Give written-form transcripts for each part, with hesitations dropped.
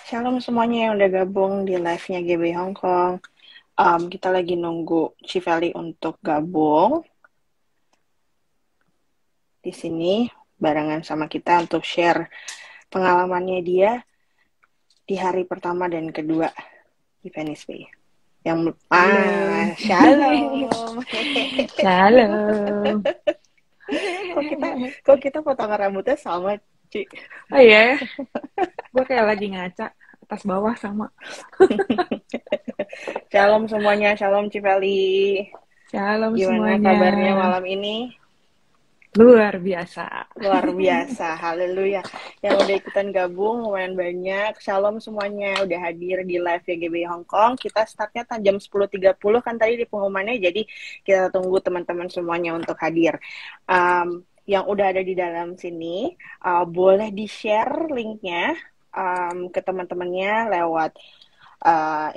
Shalom semuanya yang udah gabung di live-nya GB Hong Kong. Kita lagi nunggu Civeli untuk gabung di sini barengan sama kita untuk share pengalamannya dia di hari pertama dan kedua di Venice Bay. Shalom. Shalom. Kok kita potongan rambutnya sama, Ci? Oh iya ya, gue kayak lagi ngaca atas bawah sama. Shalom semuanya, shalom Civeli. Shalom Gimana semuanya. kabarnya malam ini? Luar biasa. Luar biasa, haleluya. Yang udah ikutan gabung lumayan banyak. Shalom semuanya, udah hadir di live YGB Hong Kong. Kita startnya jam 10.30 kan tadi di pengumumannya, jadi kita tunggu teman-teman semuanya untuk hadir. Yang udah ada di dalam sini, boleh di-share linknya ke teman-temannya lewat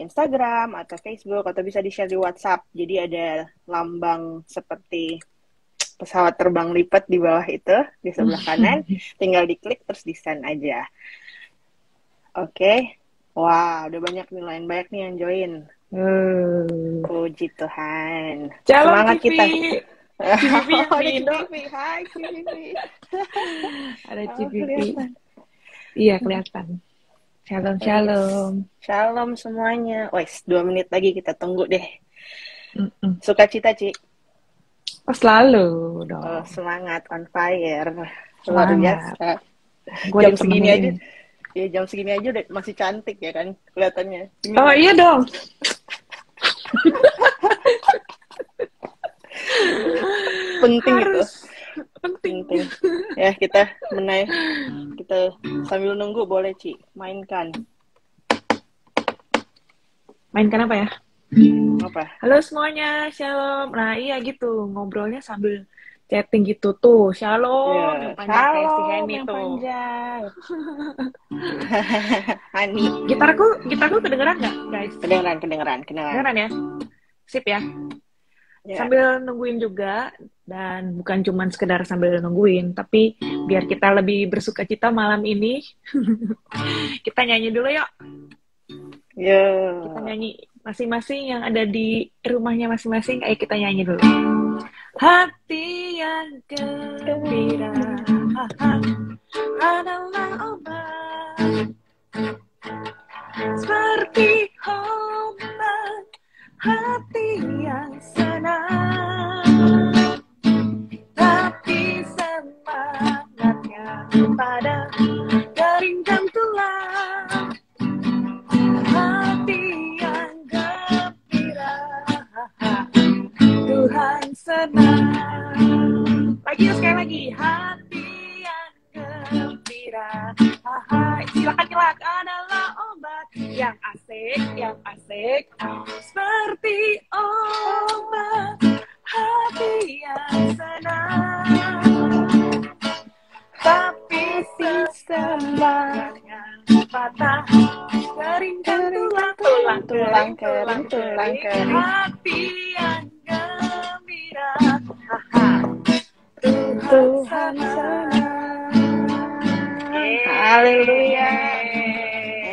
Instagram atau Facebook, atau bisa di-share di WhatsApp. Jadi ada lambang seperti pesawat terbang lipat di bawah itu, di sebelah kanan. Tinggal diklik terus di-send aja. Oke. Wah, udah banyak nih, lumayan banyak nih yang join. Puji Tuhan. Shalom, Semangat Civi. kita. Civi yang ada di Indo. Civi. Hai Civi. Ada Civi. Kelihatan. Iya, kelihatan. Shalom, shalom. Shalom semuanya. Wes, 2 menit lagi kita tunggu deh. Sukacita, Ci. Oh, selalu dong. Oh, semangat, on fire. Luar biasa. Jam segini aja. Ya, jam segini aja udah masih cantik ya kan kelihatannya. Oh iya dong. Penting itu. Penting. Ya, kita sambil nunggu boleh Ci mainkan. Mainkan apa ya? Apa? Halo semuanya, shalom. Nah iya gitu, ngobrolnya sambil chatting gitu tuh. Shalom, yang panjang kayak si Henny yang tuh. Panjang. Hani. Gitarku kedengeran nggak, guys? Kedengeran ya. Sip ya. Sambil nungguin juga, dan bukan cuma sekedar sambil nungguin, tapi biar kita lebih bersukacita malam ini, kita nyanyi dulu yuk. Kita nyanyi masing-masing yang ada di rumahnya masing-masing. Ayo kita nyanyi dulu. Hati yang gembira adalah obat, seperti obat hati yang senang, tapi semangatnya pada keringkan tulang. Hati yang gembira, Tuhan senang. Sekali lagi, hati yang gembira, silakan nyelak, adalah obat yang asik, seperti obat hati yang senang, tapi si semangatnya patah, keringkan tulang kering, hati yang gembira, Tuhan senang. Haleluya.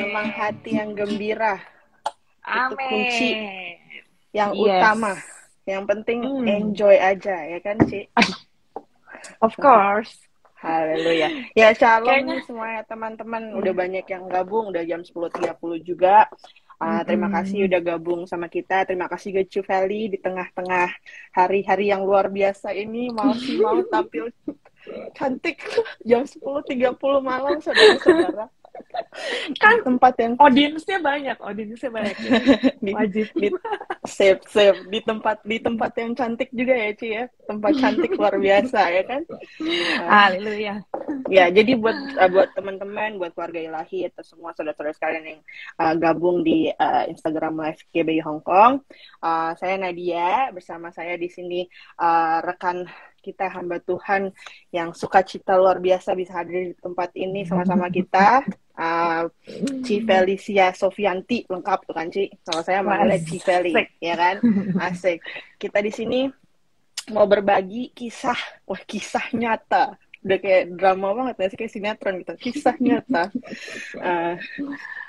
Emang hati yang gembira. Amin. Itu kunci yang utama. Yang penting enjoy aja, ya kan, Ci? Of course. Haleluya. Ya, shalom nih semuanya teman-teman. Udah banyak yang gabung, udah jam 10.30 juga. Terima kasih udah gabung sama kita. Terima kasih ke Civeli di tengah-tengah hari-hari yang luar biasa ini masih mau tampil cantik jam 10.30 malam, saudara-saudara. Kan tempat yang audiensnya banyak ya. Wajib save di tempat yang cantik juga ya Ci ya, tempat cantik luar biasa ya kan. Haleluya. Ya, jadi buat teman-teman, buat keluarga Ilahi atau semua saudara-saudara sekalian yang gabung di Instagram Live GB Hong Kong, saya Nadia, bersama saya di sini rekan kita, hamba Tuhan yang sukacita luar biasa bisa hadir di tempat ini sama-sama kita. Civeli Sofianti, lengkap tuh kan Ci. Kalau saya manggilnya Civeli, ya kan? Asik. Kita di sini mau berbagi kisah nyata udah kayak drama banget ya sih, kayak sinetron gitu, kisah nyata. Uh,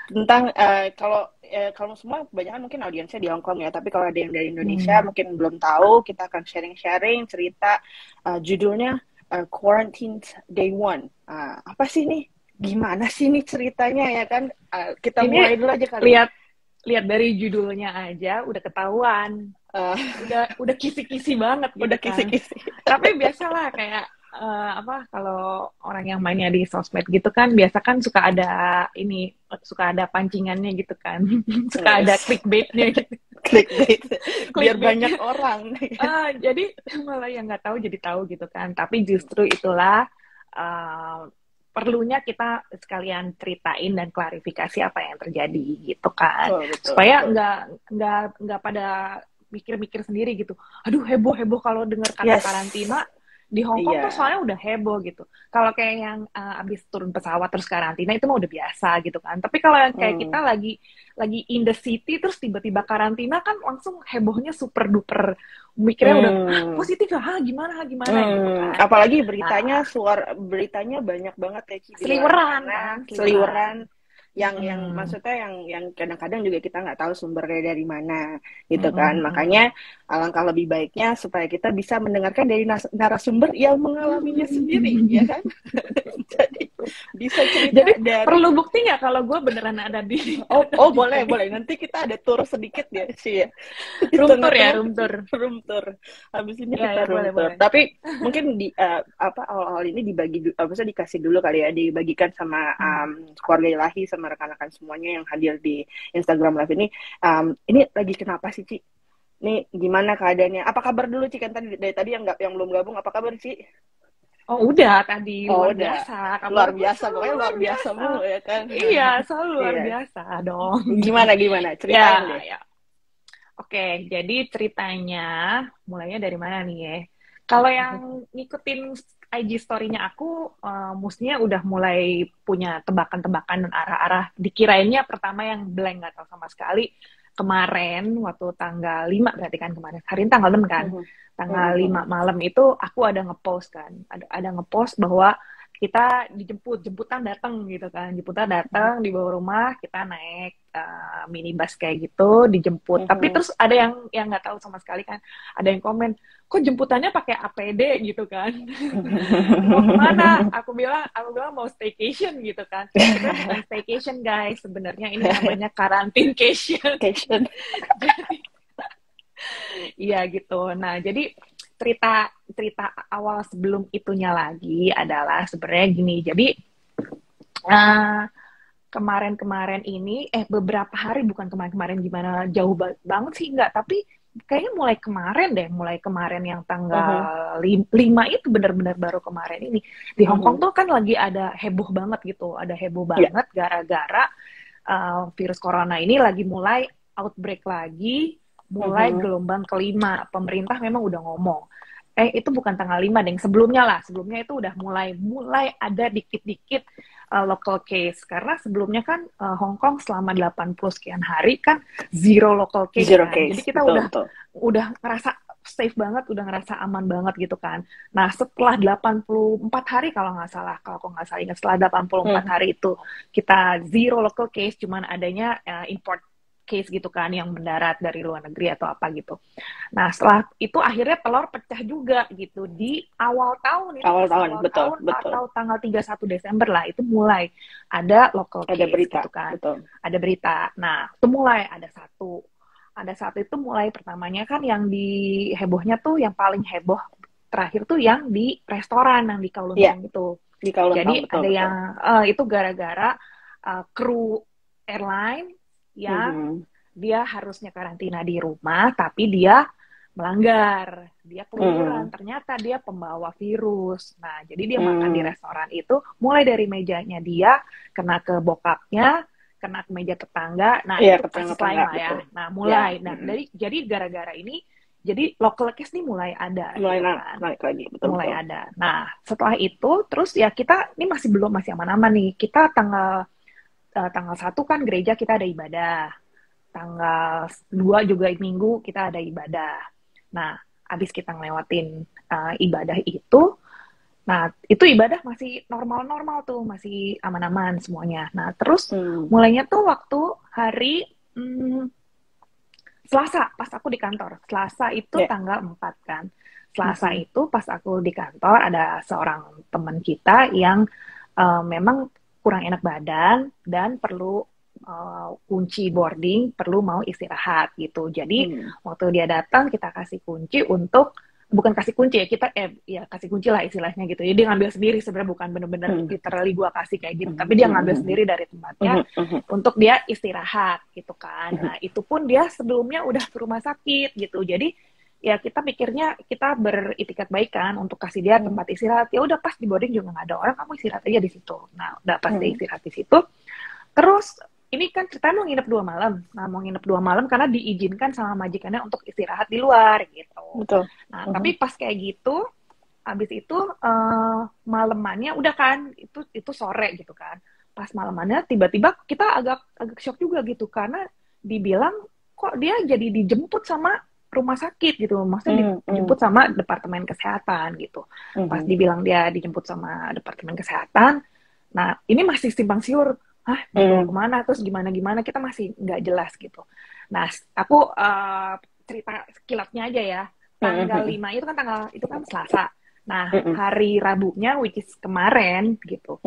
tentang kalau semua kebanyakan mungkin audiensnya di Hong Kong ya, tapi kalau ada yang dari Indonesia mungkin belum tahu, kita akan sharing-sharing cerita. Judulnya Quarantine Day One. Apa sih nih? Gimana sih nih ceritanya ya kan? Kita Ini mulai dulu aja kali. Lihat dari judulnya aja udah ketahuan. Udah kisi-kisi banget gitu udah kan. Kisi-kisi. Tapi biasalah kayak kalau orang yang mainnya di sosmed gitu kan, biasa kan suka ada pancingannya gitu kan. Suka ada clickbaitnya gitu. Clickbait biar banyak orang. Jadi malah yang nggak tahu jadi tahu gitu kan. Tapi justru itulah perlunya kita sekalian ceritain dan klarifikasi apa yang terjadi gitu kan. Betul, supaya nggak pada mikir-mikir sendiri gitu. Aduh, heboh kalau dengar kata karantina. Di Hong Kong tuh soalnya udah heboh gitu. Kalau kayak yang abis turun pesawat terus karantina itu mah udah biasa gitu kan. Tapi kalau yang kayak kita lagi in the city terus tiba-tiba karantina kan langsung hebohnya super duper, mikirnya udah positif ya, gimana gitu kan. Apalagi beritanya banyak banget ya Ci, seliweran yang maksudnya yang kadang-kadang juga kita nggak tahu sumbernya dari mana gitu kan. Makanya alangkah lebih baiknya supaya kita bisa mendengarkan dari narasumber yang mengalaminya sendiri ya kan. Jadi bisa cerita. Jadi perlu bukti nggak kalau gue beneran ada di boleh nanti kita ada tour sedikit ya sih ya. room tour Habis ini kita room tour. Tapi mungkin di awal-awal ini dikasih dulu kali ya, dibagikan sama keluarga Ilahi sama rekan-rekan semuanya yang hadir di Instagram Live ini. Ini lagi kenapa sih, Ci? Nih gimana keadaannya? Apa kabar dulu, Ci? Kan dari tadi yang belum gabung, apa kabar, Ci? Oh udah tadi luar biasa. Luar biasa, pokoknya luar biasa mulu ya kan. Iya, selalu luar biasa dong. Gimana ceritain deh. Ya. Oke, jadi ceritanya mulainya dari mana nih ya? Kalau yang ngikutin IG story-nya aku, mestinya udah mulai punya tebakan-tebakan dan arah-arah. Dikirainnya pertama yang blank, nggak tahu sama sekali. Kemarin, waktu tanggal 5, berarti kan kemarin. Hari ini tanggal 6 kan? Tanggal 5 malam itu aku ada ngepost kan. Ada ngepost bahwa kita jemputan datang gitu kan. Jemputan datang di bawah rumah, kita naik minibus kayak gitu, dijemput. Tapi terus ada yang nggak tahu sama sekali kan. Ada yang komen, kok jemputannya pakai APD gitu kan. Mau kemana? Aku bilang mau staycation gitu kan. Kita bukan staycation guys, sebenarnya ini namanya karantincation. Iya gitu. Nah, jadi cerita awal sebelum itunya lagi adalah sebenarnya gini. Jadi kemarin ini beberapa hari, bukan kemarin gimana jauh banget sih, enggak, tapi kayaknya mulai kemarin yang tanggal 5 itu benar-benar baru kemarin ini di Hong Kong tuh kan lagi ada heboh banget gitu, banget gara-gara virus corona ini lagi mulai outbreak lagi, mulai gelombang kelima. Pemerintah memang udah ngomong itu bukan tanggal 5 deh, sebelumnya itu udah mulai ada dikit-dikit local case, karena sebelumnya kan Hong Kong selama 80 sekian hari kan zero local case. Jadi kita udah ngerasa safe banget, udah ngerasa aman banget gitu kan. Nah, setelah 84 hari kalau aku nggak salah ingat, setelah 84 hari itu kita zero local case, cuman adanya import case gitu kan, yang mendarat dari luar negeri atau apa gitu. Nah, setelah itu akhirnya telur pecah juga gitu di awal tahun betul. Atau tanggal 31 Desember lah, itu mulai ada local case berita, gitu kan. Betul. Ada berita. Nah, itu mulai ada satu itu mulai pertamanya kan yang di hebohnya tuh, yang paling heboh terakhir tuh yang di restoran yang di Kowloon Tong itu. Di Kowloon Tong, jadi ada yang itu gara-gara kru airline yang dia harusnya karantina di rumah, tapi dia melanggar, dia keluyuran, ternyata dia pembawa virus. Nah, jadi dia makan di restoran itu, mulai dari mejanya dia, kena ke bokapnya, kena ke meja tetangga, nah itu kasus lain lah ya. Nah, mulai. Jadi gara-gara ini, jadi local case nih mulai ada. Naik lagi, betul. Mulai ada. Nah, setelah itu, terus ya kita, ini masih aman-aman nih, kita tanggal 1 kan gereja kita ada ibadah. Tanggal 2 juga minggu kita ada ibadah. Nah, habis kita ngelewatin ibadah itu, Nah, itu ibadah masih normal-normal tuh, masih aman-aman semuanya. Nah, terus mulainya tuh waktu hari Selasa, pas aku di kantor. Selasa itu tanggal 4 kan. Selasa itu pas aku di kantor, ada seorang teman kita yang memang kurang enak badan dan perlu kunci boarding, perlu mau istirahat gitu. Jadi waktu dia datang, kita kasih kunci untuk bukan kasih kunci ya, kita ya kasih kunci lah istilahnya gitu. Jadi dia ngambil sendiri, sebenarnya bukan bener-bener literally gua kasih kayak gitu, tapi dia ngambil sendiri dari tempatnya untuk dia istirahat gitu kan. Nah, itu pun dia sebelumnya udah ke rumah sakit gitu. Jadi ya kita pikirnya kita beritikat baik kan untuk kasih dia tempat istirahat. Ya udah, pas di boarding juga nggak ada orang, kamu istirahat aja di situ. Nah, udah pas dia istirahat di situ. Terus ini kan cerita mau nginep 2 malam. Nah, mau nginep 2 malam karena diizinkan sama majikannya untuk istirahat di luar gitu. Betul. Nah, tapi pas kayak gitu, habis itu malamannya udah kan, itu sore gitu kan. Pas malamannya tiba-tiba kita agak shock juga gitu, karena dibilang kok dia jadi dijemput sama rumah sakit gitu. Maksudnya dijemput sama departemen kesehatan gitu. Pas dibilang dia dijemput sama departemen kesehatan, nah ini masih simpang siur. Hah, dibawa kemana, terus gimana-gimana, kita masih nggak jelas gitu. Nah, aku cerita sekilatnya aja ya. Tanggal 5 itu kan Selasa. Nah, hari Rabunya, which is kemarin gitu.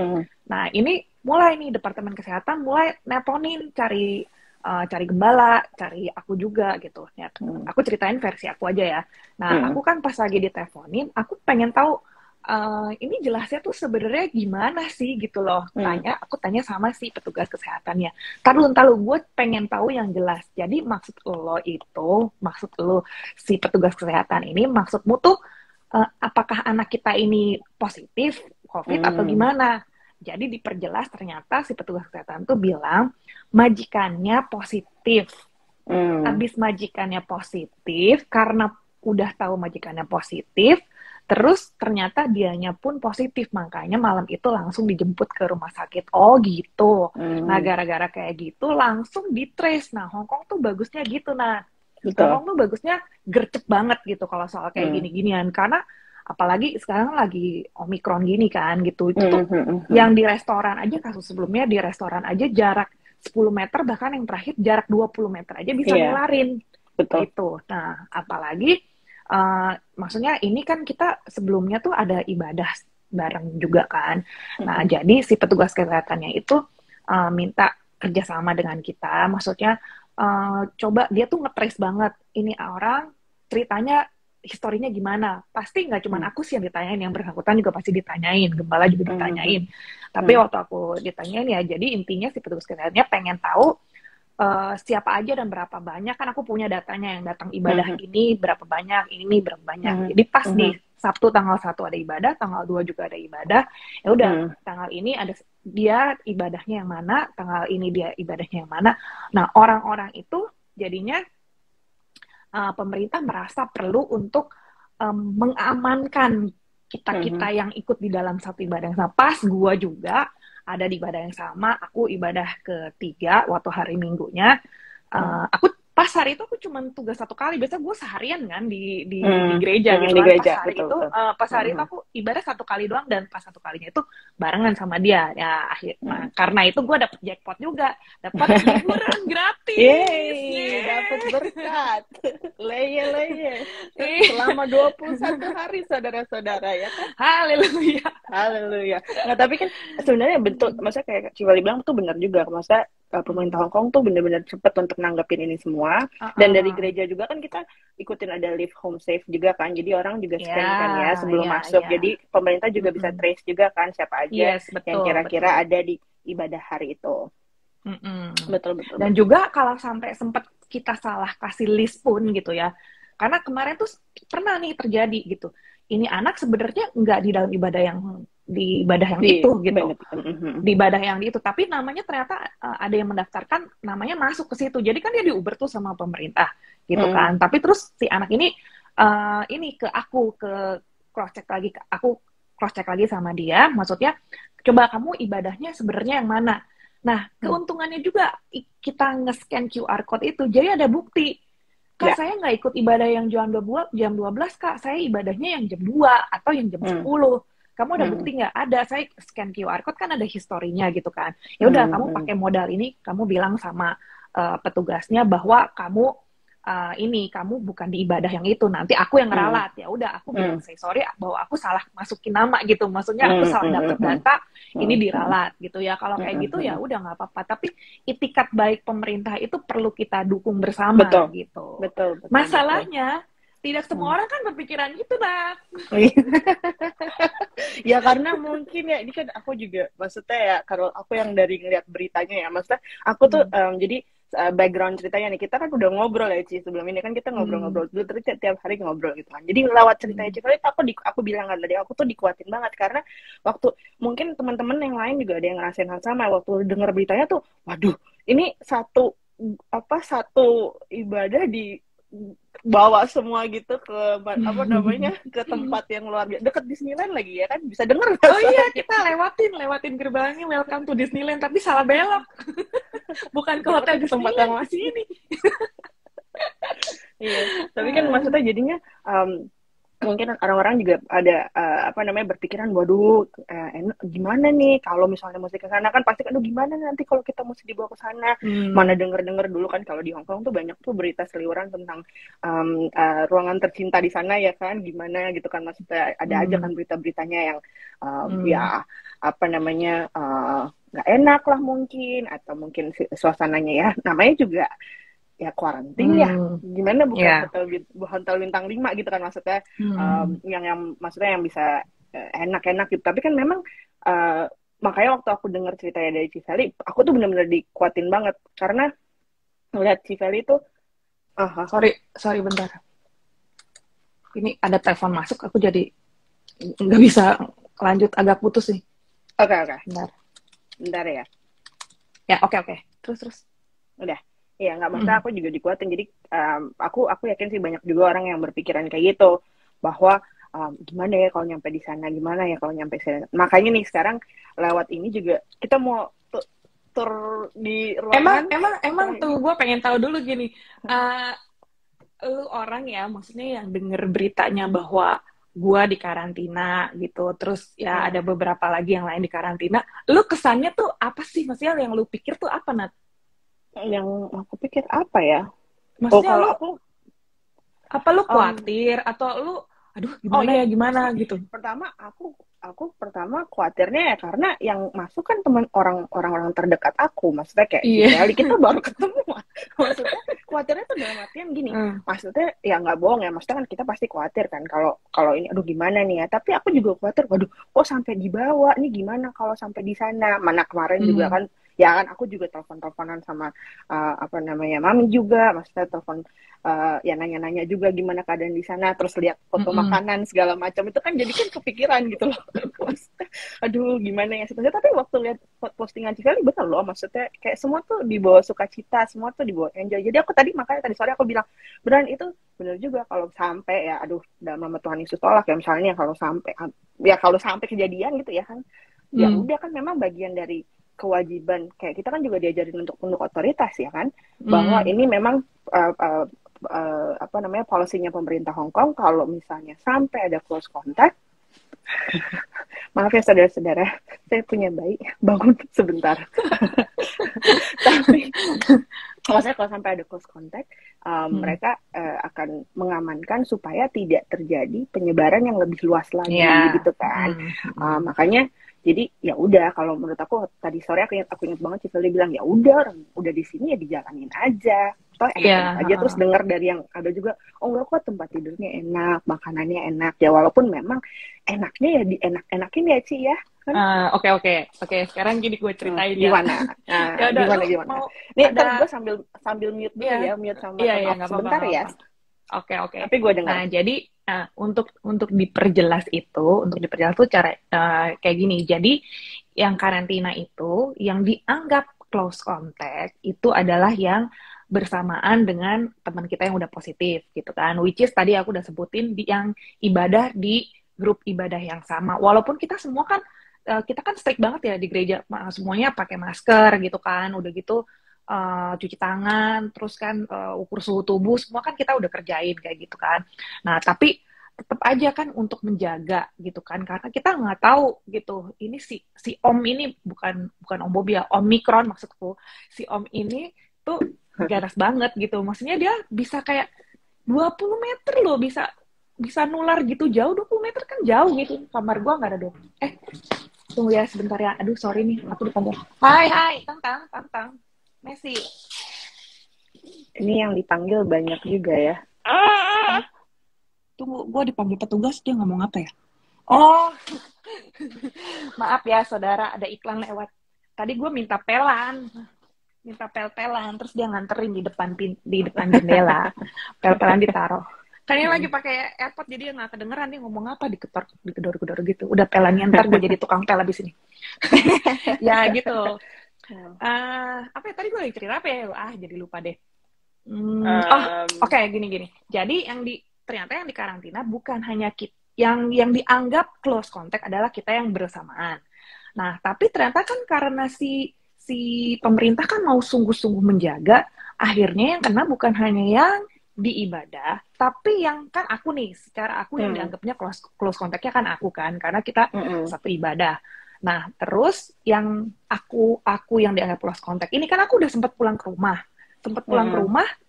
Nah, ini mulai nih Departemen Kesehatan mulai nelponin cari gembala, cari aku juga gitu. Ya, aku ceritain versi aku aja ya. Nah, aku kan pas lagi diteleponin, aku pengen tahu ini jelasnya tuh sebenarnya gimana sih gitu loh. Aku tanya sama si petugas kesehatannya. Tahu gue pengen tahu yang jelas. Jadi maksud lo si petugas kesehatan ini, maksudmu tuh apakah anak kita ini positif COVID atau gimana? Jadi diperjelas, ternyata si petugas kesehatan tuh bilang majikannya positif. Habis majikannya positif, karena udah tahu majikannya positif, terus ternyata dianya pun positif, makanya malam itu langsung dijemput ke rumah sakit. Oh gitu. Nah, gara-gara kayak gitu langsung di-trace. Nah, Hongkong tuh bagusnya gitu. Nah, Hongkong tuh bagusnya gercep banget gitu kalau soal kayak gini-ginian. Karena apalagi sekarang lagi Omikron gini kan gitu. Itu tuh yang di restoran aja, kasus sebelumnya di restoran aja jarak 10 meter, bahkan yang terakhir jarak 20 meter aja bisa nularin. Betul. Gitu. Nah, apalagi maksudnya ini kan kita sebelumnya tuh ada ibadah bareng juga kan. Nah, jadi si petugas kesehatannya itu minta kerjasama dengan kita. Maksudnya coba dia tuh nge-trace banget ini orang ceritanya, historinya gimana. Pasti nggak cuma aku sih yang ditanyain, yang bersangkutan juga pasti ditanyain, gembala juga ditanyain. Tapi waktu aku ditanyain ya, jadi intinya si petugas kesehatannya pengen tahu siapa aja dan berapa banyak. Kan aku punya datanya yang datang ibadah ini berapa banyak, ini berapa banyak. Jadi pas di Sabtu tanggal 1 ada ibadah, tanggal 2 juga ada ibadah. Ya udah, tanggal ini ada dia ibadahnya yang mana, tanggal ini dia ibadahnya yang mana. Nah, orang-orang itu jadinya pemerintah merasa perlu untuk mengamankan kita-kita yang ikut di dalam satu ibadah yang sama. Pas gua juga ada di ibadah yang sama, aku ibadah ketiga waktu hari Minggunya. Aku pas hari itu aku cuma tugas 1 kali. Biasanya gue seharian kan di gereja gitu di kan. gereja, Pas hari itu aku ibadah 1 kali doang, dan pas 1 kalinya itu barengan sama dia. Ya akhirnya karena itu gue dapet jackpot juga, dapet liburan gratis. Yeay, dapet berkat. Leye. Selama 21 hari saudara-saudara ya kan. Haleluya. Nah, tapi kan sebenarnya betul, maksudnya kayak Civali bilang tuh benar juga. Maksudnya pemerintah Hongkong tuh benar-benar cepat untuk nanggepin ini semua. Dan dari gereja juga kan kita ikutin ada Live Home Safe juga kan. Jadi orang juga scan kan ya sebelum masuk. Jadi pemerintah juga bisa trace juga kan siapa aja yang kira-kira ada di ibadah hari itu. Betul. Dan juga kalau sampai sempat kita salah kasih list pun gitu ya. Karena kemarin tuh pernah nih terjadi gitu. Ini anak sebenarnya nggak di dalam ibadah yang di ibadah yang itu gitu. Di ibadah yang itu, tapi namanya ternyata ada yang mendaftarkan namanya masuk ke situ. Jadi kan dia diuber tuh sama pemerintah gitu kan. Tapi terus si anak ini ke aku cross check lagi sama dia. Maksudnya coba kamu ibadahnya sebenarnya yang mana? Nah, keuntungannya juga kita nge-scan QR code itu, jadi ada bukti. Kak, saya nggak ikut ibadah yang jam 12, Kak. Saya ibadahnya yang jam 2 atau yang jam 10. kamu ada bukti nggak? Ada, saya scan QR code kan ada historinya gitu kan. Ya udah, kamu pakai modal ini, kamu bilang sama petugasnya bahwa kamu kamu bukan di ibadah yang itu, nanti aku yang ngeralat. Ya udah, aku bilang say sorry bahwa aku salah masukin nama gitu, maksudnya aku salah dapet data, ini diralat gitu ya. Kalau kayak gitu ya udah nggak apa-apa, tapi itikat baik pemerintah itu perlu kita dukung bersama. Gitu. Betul. Masalahnya tidak semua orang kan berpikiran gitu, nah. Ya karena mungkin ya, ini kan aku juga, maksudnya ya, kalau aku yang dari ngeliat beritanya ya, maksudnya aku tuh jadi background ceritanya nih, kita kan udah ngobrol ya Ci, sebelum ini kan kita ngobrol-ngobrol dulu, terus tiap hari ngobrol gitu kan. Jadi lewat ceritanya Ci Feli, aku bilang kan tadi, aku tuh dikuatin banget, karena waktu, mungkin teman-teman yang lain juga ada yang ngerasain hal sama, waktu denger beritanya tuh, waduh, ini satu ibadah di bawa semua gitu ke apa namanya, ke tempat yang luar biasa, deket Disneyland lagi ya kan, bisa denger. Oh iya, kita lewatin gerbangnya welcome to Disneyland, tapi salah belok. Bukan ke hotel di tempat yang masih ini. Iya, tapi kan maksudnya jadinya mungkin orang-orang juga ada berpikiran, waduh, gimana nih kalau misalnya mesti ke sana, kan pasti kan, gimana nanti kalau kita mesti dibawa ke sana. Mana denger dulu kan kalau di Hong Kong tuh banyak tuh berita seliweran tentang ruangan tercinta di sana ya kan, gimana gitu kan, maksudnya ada aja kan berita-beritanya yang ya apa namanya nggak enak lah mungkin, atau mungkin suasananya ya, namanya juga ya kuarantin ya, gimana bukan hotel bintang 5 gitu kan, maksudnya yang maksudnya yang bisa enak-enak gitu. Tapi kan memang makanya waktu aku dengar ceritanya dari Ci Feli, aku tuh benar-benar dikuatin banget, karena ngeliat Ci Feli tuh sorry bentar, ini ada telepon masuk, aku jadi nggak bisa lanjut, agak putus nih. Oke. Bentar ya. Oke. Terus udah. Iya, nggak masalah, aku juga dikuatin. Jadi aku yakin sih banyak juga orang yang berpikiran kayak gitu, bahwa gimana ya kalau nyampe di sana, gimana ya kalau nyampe sana. Makanya nih sekarang lewat ini juga kita mau tur di ruangan. Emang tuh gue pengen tahu dulu gini, lu orang ya, maksudnya yang denger beritanya bahwa gue di karantina gitu, terus ya ada beberapa lagi yang lain di karantina, lu kesannya tuh apa sih? Maksudnya yang lu pikir tuh apa, Nat? Yang aku pikir apa ya? Maksudnya lu khawatir atau lu aduh gimana gitu? Pertama aku khawatirnya ya karena yang masuk kan orang-orang terdekat aku, maksudnya kayak kali kita baru ketemu. Maksudnya khawatirnya tuh dalam artian gini, maksudnya ya nggak bohong ya, maksudnya kan kita pasti khawatir kan kalau ini aduh gimana nih ya, tapi aku juga khawatir, waduh kok sampai dibawa nih, gimana kalau sampai di sana. Mana kemarin juga kan, ya kan aku juga teleponan sama mami juga, maksudnya telepon ya nanya-nanya juga gimana keadaan di sana, terus lihat foto makanan segala macam, itu kan jadi kan kepikiran gitu loh. Aduh gimana ya sebenarnya, tapi waktu lihat postingan Ci Feli betul loh, maksudnya kayak semua tuh dibawa sukacita, semua tuh dibawa enjoy. Jadi aku makanya tadi sore aku bilang, beneran itu bener juga, kalau sampai ya aduh dalam nama Tuhan Yesus tolak ya, misalnya kalau sampai kejadian gitu ya kan, ya udah kan memang bagian dari kewajiban, kayak kita kan juga diajarin untuk tunduk otoritas ya kan, bahwa ini memang polisinya pemerintah Hong Kong, kalau misalnya sampai ada close contact, maaf ya saudara-saudara, saya punya bayi, bangun sebentar. Tapi maksudnya kalau sampai ada close contact, mereka akan mengamankan supaya tidak terjadi penyebaran yang lebih luas lagi gitu kan. Makanya jadi ya udah, kalau menurut aku tadi sore aku ingat banget Ci Feli bilang, ya udah di sini ya dijalanin aja. Toh enak aja. Terus dengar dari yang ada juga, enggak kok tempat tidurnya enak, makanannya enak. Ya walaupun memang enaknya ya enakin ya Ci ya. Kan? Oke. Sekarang gini gue ceritain gimana? Gimana? Nih ntar gue sambil mute dulu ya, mute sama sebentar ya. Oke. Tapi gue dengar. Nah, jadi untuk diperjelas tuh cara kayak gini. Jadi yang karantina itu, yang dianggap close contact itu adalah yang bersamaan dengan teman kita yang udah positif gitu kan. Which is tadi aku udah sebutin yang ibadah di grup ibadah yang sama. Walaupun kita semua kan kita kan strict banget ya di gereja, semuanya pakai masker gitu kan, udah gitu cuci tangan, terus kan ukur suhu tubuh, semua kan kita udah kerjain kayak gitu kan. Nah, tapi tetap aja kan untuk menjaga gitu kan, karena kita nggak tahu gitu, ini si Om ini bukan Om Bobi ya, Omikron maksudku, si Om ini tuh ganas banget gitu, maksudnya dia bisa kayak 20 meter loh, bisa bisa nular gitu jauh. 20 meter kan jauh gitu, kamar gua nggak ada dong. Tunggu ya sebentar ya, aduh sorry nih, aku dipanggil. Hai, tang Messi. Ini yang dipanggil banyak juga ya. Tunggu, gue dipanggil petugas, dia ngomong apa ya? Oh, maaf ya saudara, ada iklan lewat. Tadi gue minta pel-pelan, terus dia nganterin di depan jendela. Pel-pelan ditaruh. Kayaknya lagi pakai AirPod, jadi dia nggak kedengeran dia ngomong apa, digedor-gedor gitu. Udah pelannya, ntar gue jadi tukang pel abis ini. Ya gitu. Apa ya, tadi gue lagi cerita apa ya? Jadi lupa deh. Oke, gini. Jadi ternyata yang di karantina bukan hanya kita, yang dianggap close contact adalah kita yang bersamaan. Nah, tapi ternyata kan karena si pemerintah kan mau sungguh-sungguh menjaga, akhirnya yang kena bukan hanya yang di ibadah, tapi yang kan aku nih, secara aku yang dianggapnya close contact-nya kan aku kan, karena kita satu ibadah. Nah, terus yang aku yang dianggap close contact ini kan aku udah sempat pulang ke rumah.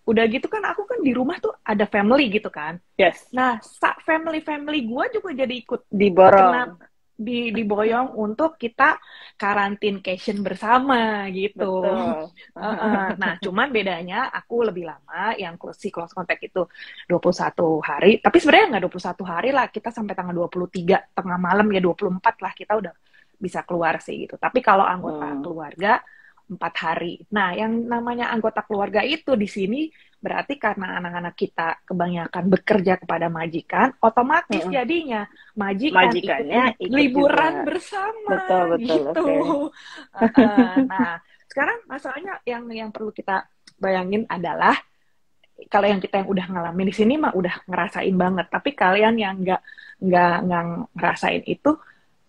Udah gitu kan aku kan di rumah tuh ada family gitu kan. Yes. Nah, family gue juga jadi ikut diborong, diboyong untuk kita karantincation bersama gitu. Nah, cuman bedanya aku lebih lama, yang close contact itu 21 hari, tapi sebenarnya nggak 21 hari lah, kita sampai tanggal 23 tengah malam ya, 24 lah kita udah bisa keluar sih gitu. Tapi kalau anggota keluarga 4 hari. Nah, yang namanya anggota keluarga itu di sini berarti karena anak-anak kita kebanyakan bekerja kepada majikan, otomatis jadinya majikannya ikut liburan juga bersama. Betul, gitu. Okay. Nah, sekarang masalahnya yang perlu kita bayangin adalah kalau yang kita yang udah ngalamin di sini mah udah ngerasain banget. Tapi kalian yang nggak ngerasain itu,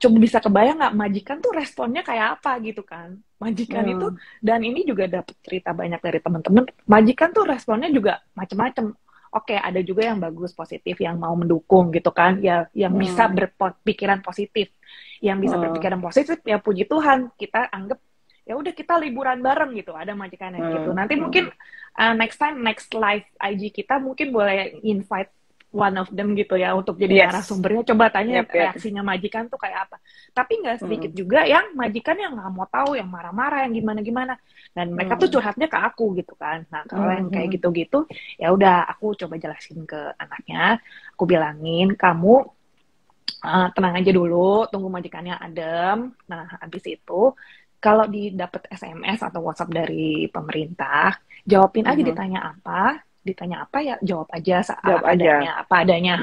coba bisa kebayang nggak majikan tuh responnya kayak apa gitu kan? Majikan itu, dan ini juga dapet cerita banyak dari teman-teman, majikan tuh responnya juga macem-macem. Oke, ada juga yang bagus, positif, yang mau mendukung gitu kan, ya yang bisa berpikiran positif. Yang bisa berpikiran positif, ya puji Tuhan, kita anggap ya udah kita liburan bareng gitu, ada majikannya gitu. Nanti mungkin next live IG kita mungkin boleh invite one of them gitu ya, untuk jadi narasumbernya, coba tanya reaksinya majikan tuh kayak apa. Tapi nggak sedikit juga yang majikan yang nggak mau tahu, yang marah-marah, yang gimana-gimana, dan mereka tuh curhatnya ke aku gitu kan. Nah, kalau yang kayak gitu-gitu, ya udah aku coba jelasin ke anaknya, aku bilangin, kamu tenang aja dulu, tunggu majikannya adem. Nah, habis itu kalau dapet SMS atau WhatsApp dari pemerintah, jawabin aja, ditanya apa ya, jawab aja apa adanya.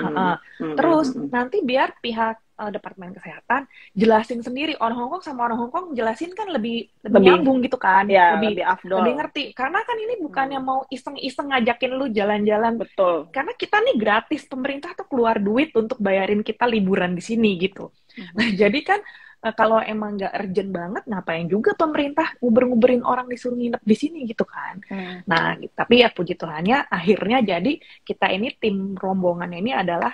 Terus nanti biar pihak Departemen Kesehatan jelasin sendiri. Orang Hongkong sama orang Hongkong jelasin kan lebih nyambung gitu kan, ya, lebih ngerti. Karena kan ini bukannya mau iseng-iseng ngajakin lu jalan-jalan. Betul. Karena kita nih gratis, pemerintah tuh keluar duit untuk bayarin kita liburan di sini gitu. Nah, jadi kan kalau emang nggak urgent banget, ngapain juga pemerintah nguber-nguberin orang disuruh nginep di sini gitu kan. Nah, tapi ya puji Tuhannya, akhirnya jadi kita ini, tim rombongan ini adalah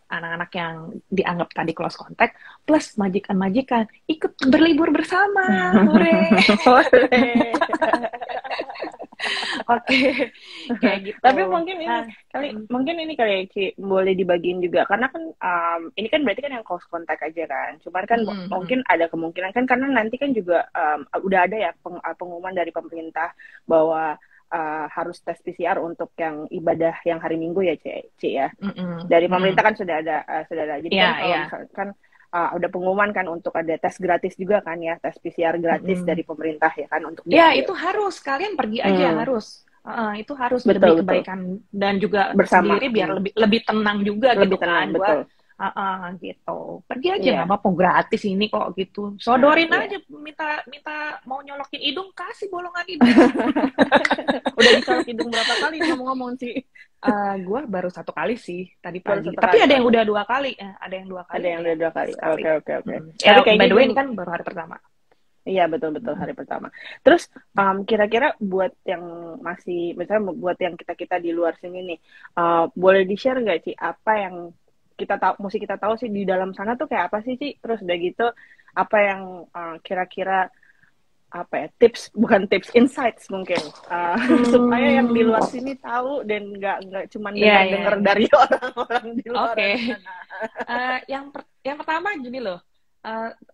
anak-anak yang dianggap tadi close contact, plus majikan-majikan ikut berlibur bersama. Hore! Oke, kayak gitu. Tapi mungkin ini kali ya, Ci, boleh dibagiin juga, karena kan ini kan berarti kan yang close contact aja kan. Cuman kan mungkin ada kemungkinan kan, karena nanti kan juga udah ada ya pengumuman dari pemerintah bahwa harus tes PCR untuk yang ibadah yang hari Minggu ya, Ci ya. Dari pemerintah kan sudah ada. Jadi kan kalau misalkan udah pengumuman kan untuk ada tes gratis juga kan ya, tes PCR gratis dari pemerintah ya kan, untuk itu harus, kalian pergi aja, harus itu harus demi kebaikan dan juga bersama sendiri, biar lebih tenang juga, lebih gitu tenang, kan, betul. Gitu, pergi aja, nggak apa-apa, gratis ini kok gitu, sodorin aja, minta mau nyolokin hidung, kasih bolongan hidung. Udah dicolok hidung berapa kali ngomong-ngomong sih? Gue baru 1 kali sih tadi pagi, tapi ada yang udah 2 kali, ada yang 2 kali. Ada yang udah 2 kali. Oke. Tapi by the way ini kan baru hari pertama. Iya, betul hari pertama. Terus kira-kira buat yang masih, misalnya buat yang kita di luar sini nih, boleh di-share nggak, Ci, apa yang mesti kita tahu sih di dalam sana tuh kayak apa sih, Ci? Terus udah gitu apa yang kira-kira apa ya, bukan tips, insights mungkin supaya yang di luar sini tahu dan nggak cuma dengar dari orang-orang di luar sana. Yang pertama gini loh,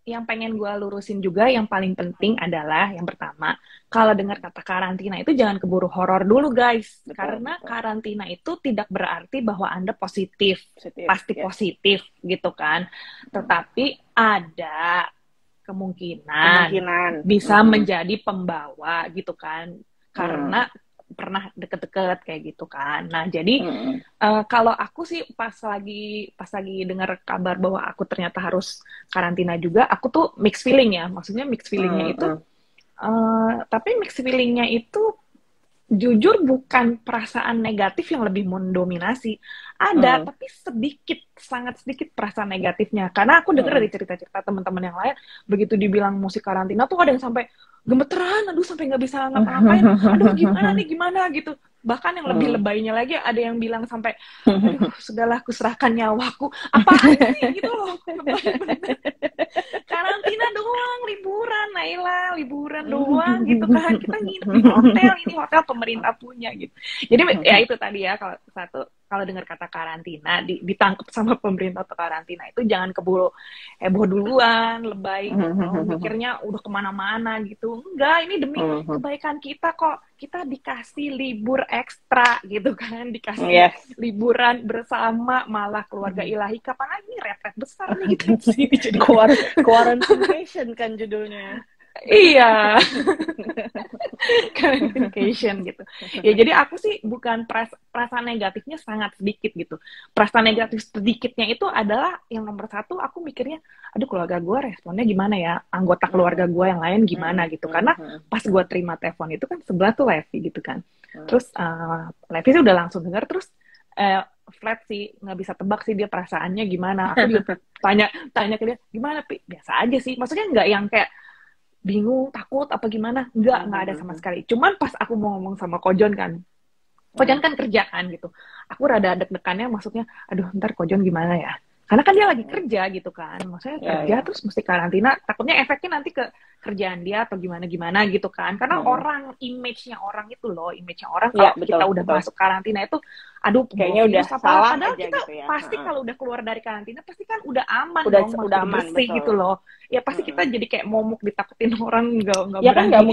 yang pengen gue lurusin juga, yang paling penting adalah yang pertama, kalau dengar kata karantina itu jangan keburu horor dulu guys. Karena karantina itu tidak berarti bahwa Anda positif. Pasti positif gitu kan. Tetapi ada kemungkinan bisa menjadi pembawa gitu kan, karena pernah deket-deket kayak gitu kan. Nah jadi kalau aku sih pas lagi dengar kabar bahwa aku ternyata harus karantina juga, aku tuh mixed feeling ya. Maksudnya mixed feelingnya itu tapi mixed feelingnya itu jujur bukan perasaan negatif yang lebih mendominasi. Ada, tapi sangat sedikit perasaan negatifnya. Karena aku dengar dari cerita-cerita teman-teman yang lain, begitu dibilang musik karantina tuh ada yang sampai gemeteran, aduh sampai nggak bisa ngapa-ngapain, aduh gimana gitu. Bahkan yang lebih lebaynya lagi ada yang bilang sampai, aduh sudahlah aku serahkan nyawaku. Apaan sih gitu loh. Karantina doang, liburan Naila, liburan doang gitu kan. Kita nginep di hotel, ini hotel pemerintah punya gitu. Jadi ya itu tadi ya, kalau dengar kata karantina ditangkap sama pemerintah atau karantina itu jangan keburu heboh duluan, lebay gitu. Mikirnya udah kemana-mana gitu. Enggak, ini demi kebaikan kita kok. Kita dikasih libur ekstra gitu kan, dikasih liburan bersama, malah keluarga ilahi. Kapan lagi retret besar nih gitu sih. Jadi quarantination kan judulnya. Iya. Communication gitu. Ya jadi aku sih bukan perasaan negatifnya sangat sedikit gitu. Perasaan negatif sedikitnya itu adalah yang nomor satu, aku mikirnya, aduh keluarga gue responnya gimana ya, anggota keluarga gue yang lain gimana gitu. Karena pas gue terima telepon itu kan sebelah tuh Levi gitu kan. Terus Levi sih udah langsung dengar, terus flat sih, nggak bisa tebak sih dia perasaannya gimana. Aku juga tanya ke dia, gimana Pi? Biasa aja sih. Maksudnya nggak yang kayak bingung, takut, apa gimana. Nggak ada sama sekali. Cuman pas aku mau ngomong sama Kojon kan kerja kan gitu. Aku rada deg-degannya, maksudnya, aduh ntar Kojon gimana ya. Karena kan dia lagi kerja gitu kan. Maksudnya kerja terus mesti karantina. Takutnya efeknya nanti ke kerjaan dia atau gimana-gimana gitu kan. Karena image-nya orang itu loh. Image-nya orang kalau kita udah masuk karantina itu, aduh kayaknya udah salah padahal aja kita gitu ya. Pasti kalau udah keluar dari karantina pasti kan udah aman udah aman, bersih gitu loh. Ya pasti kita jadi kayak momok ditakutin orang, nggak ya kan berani.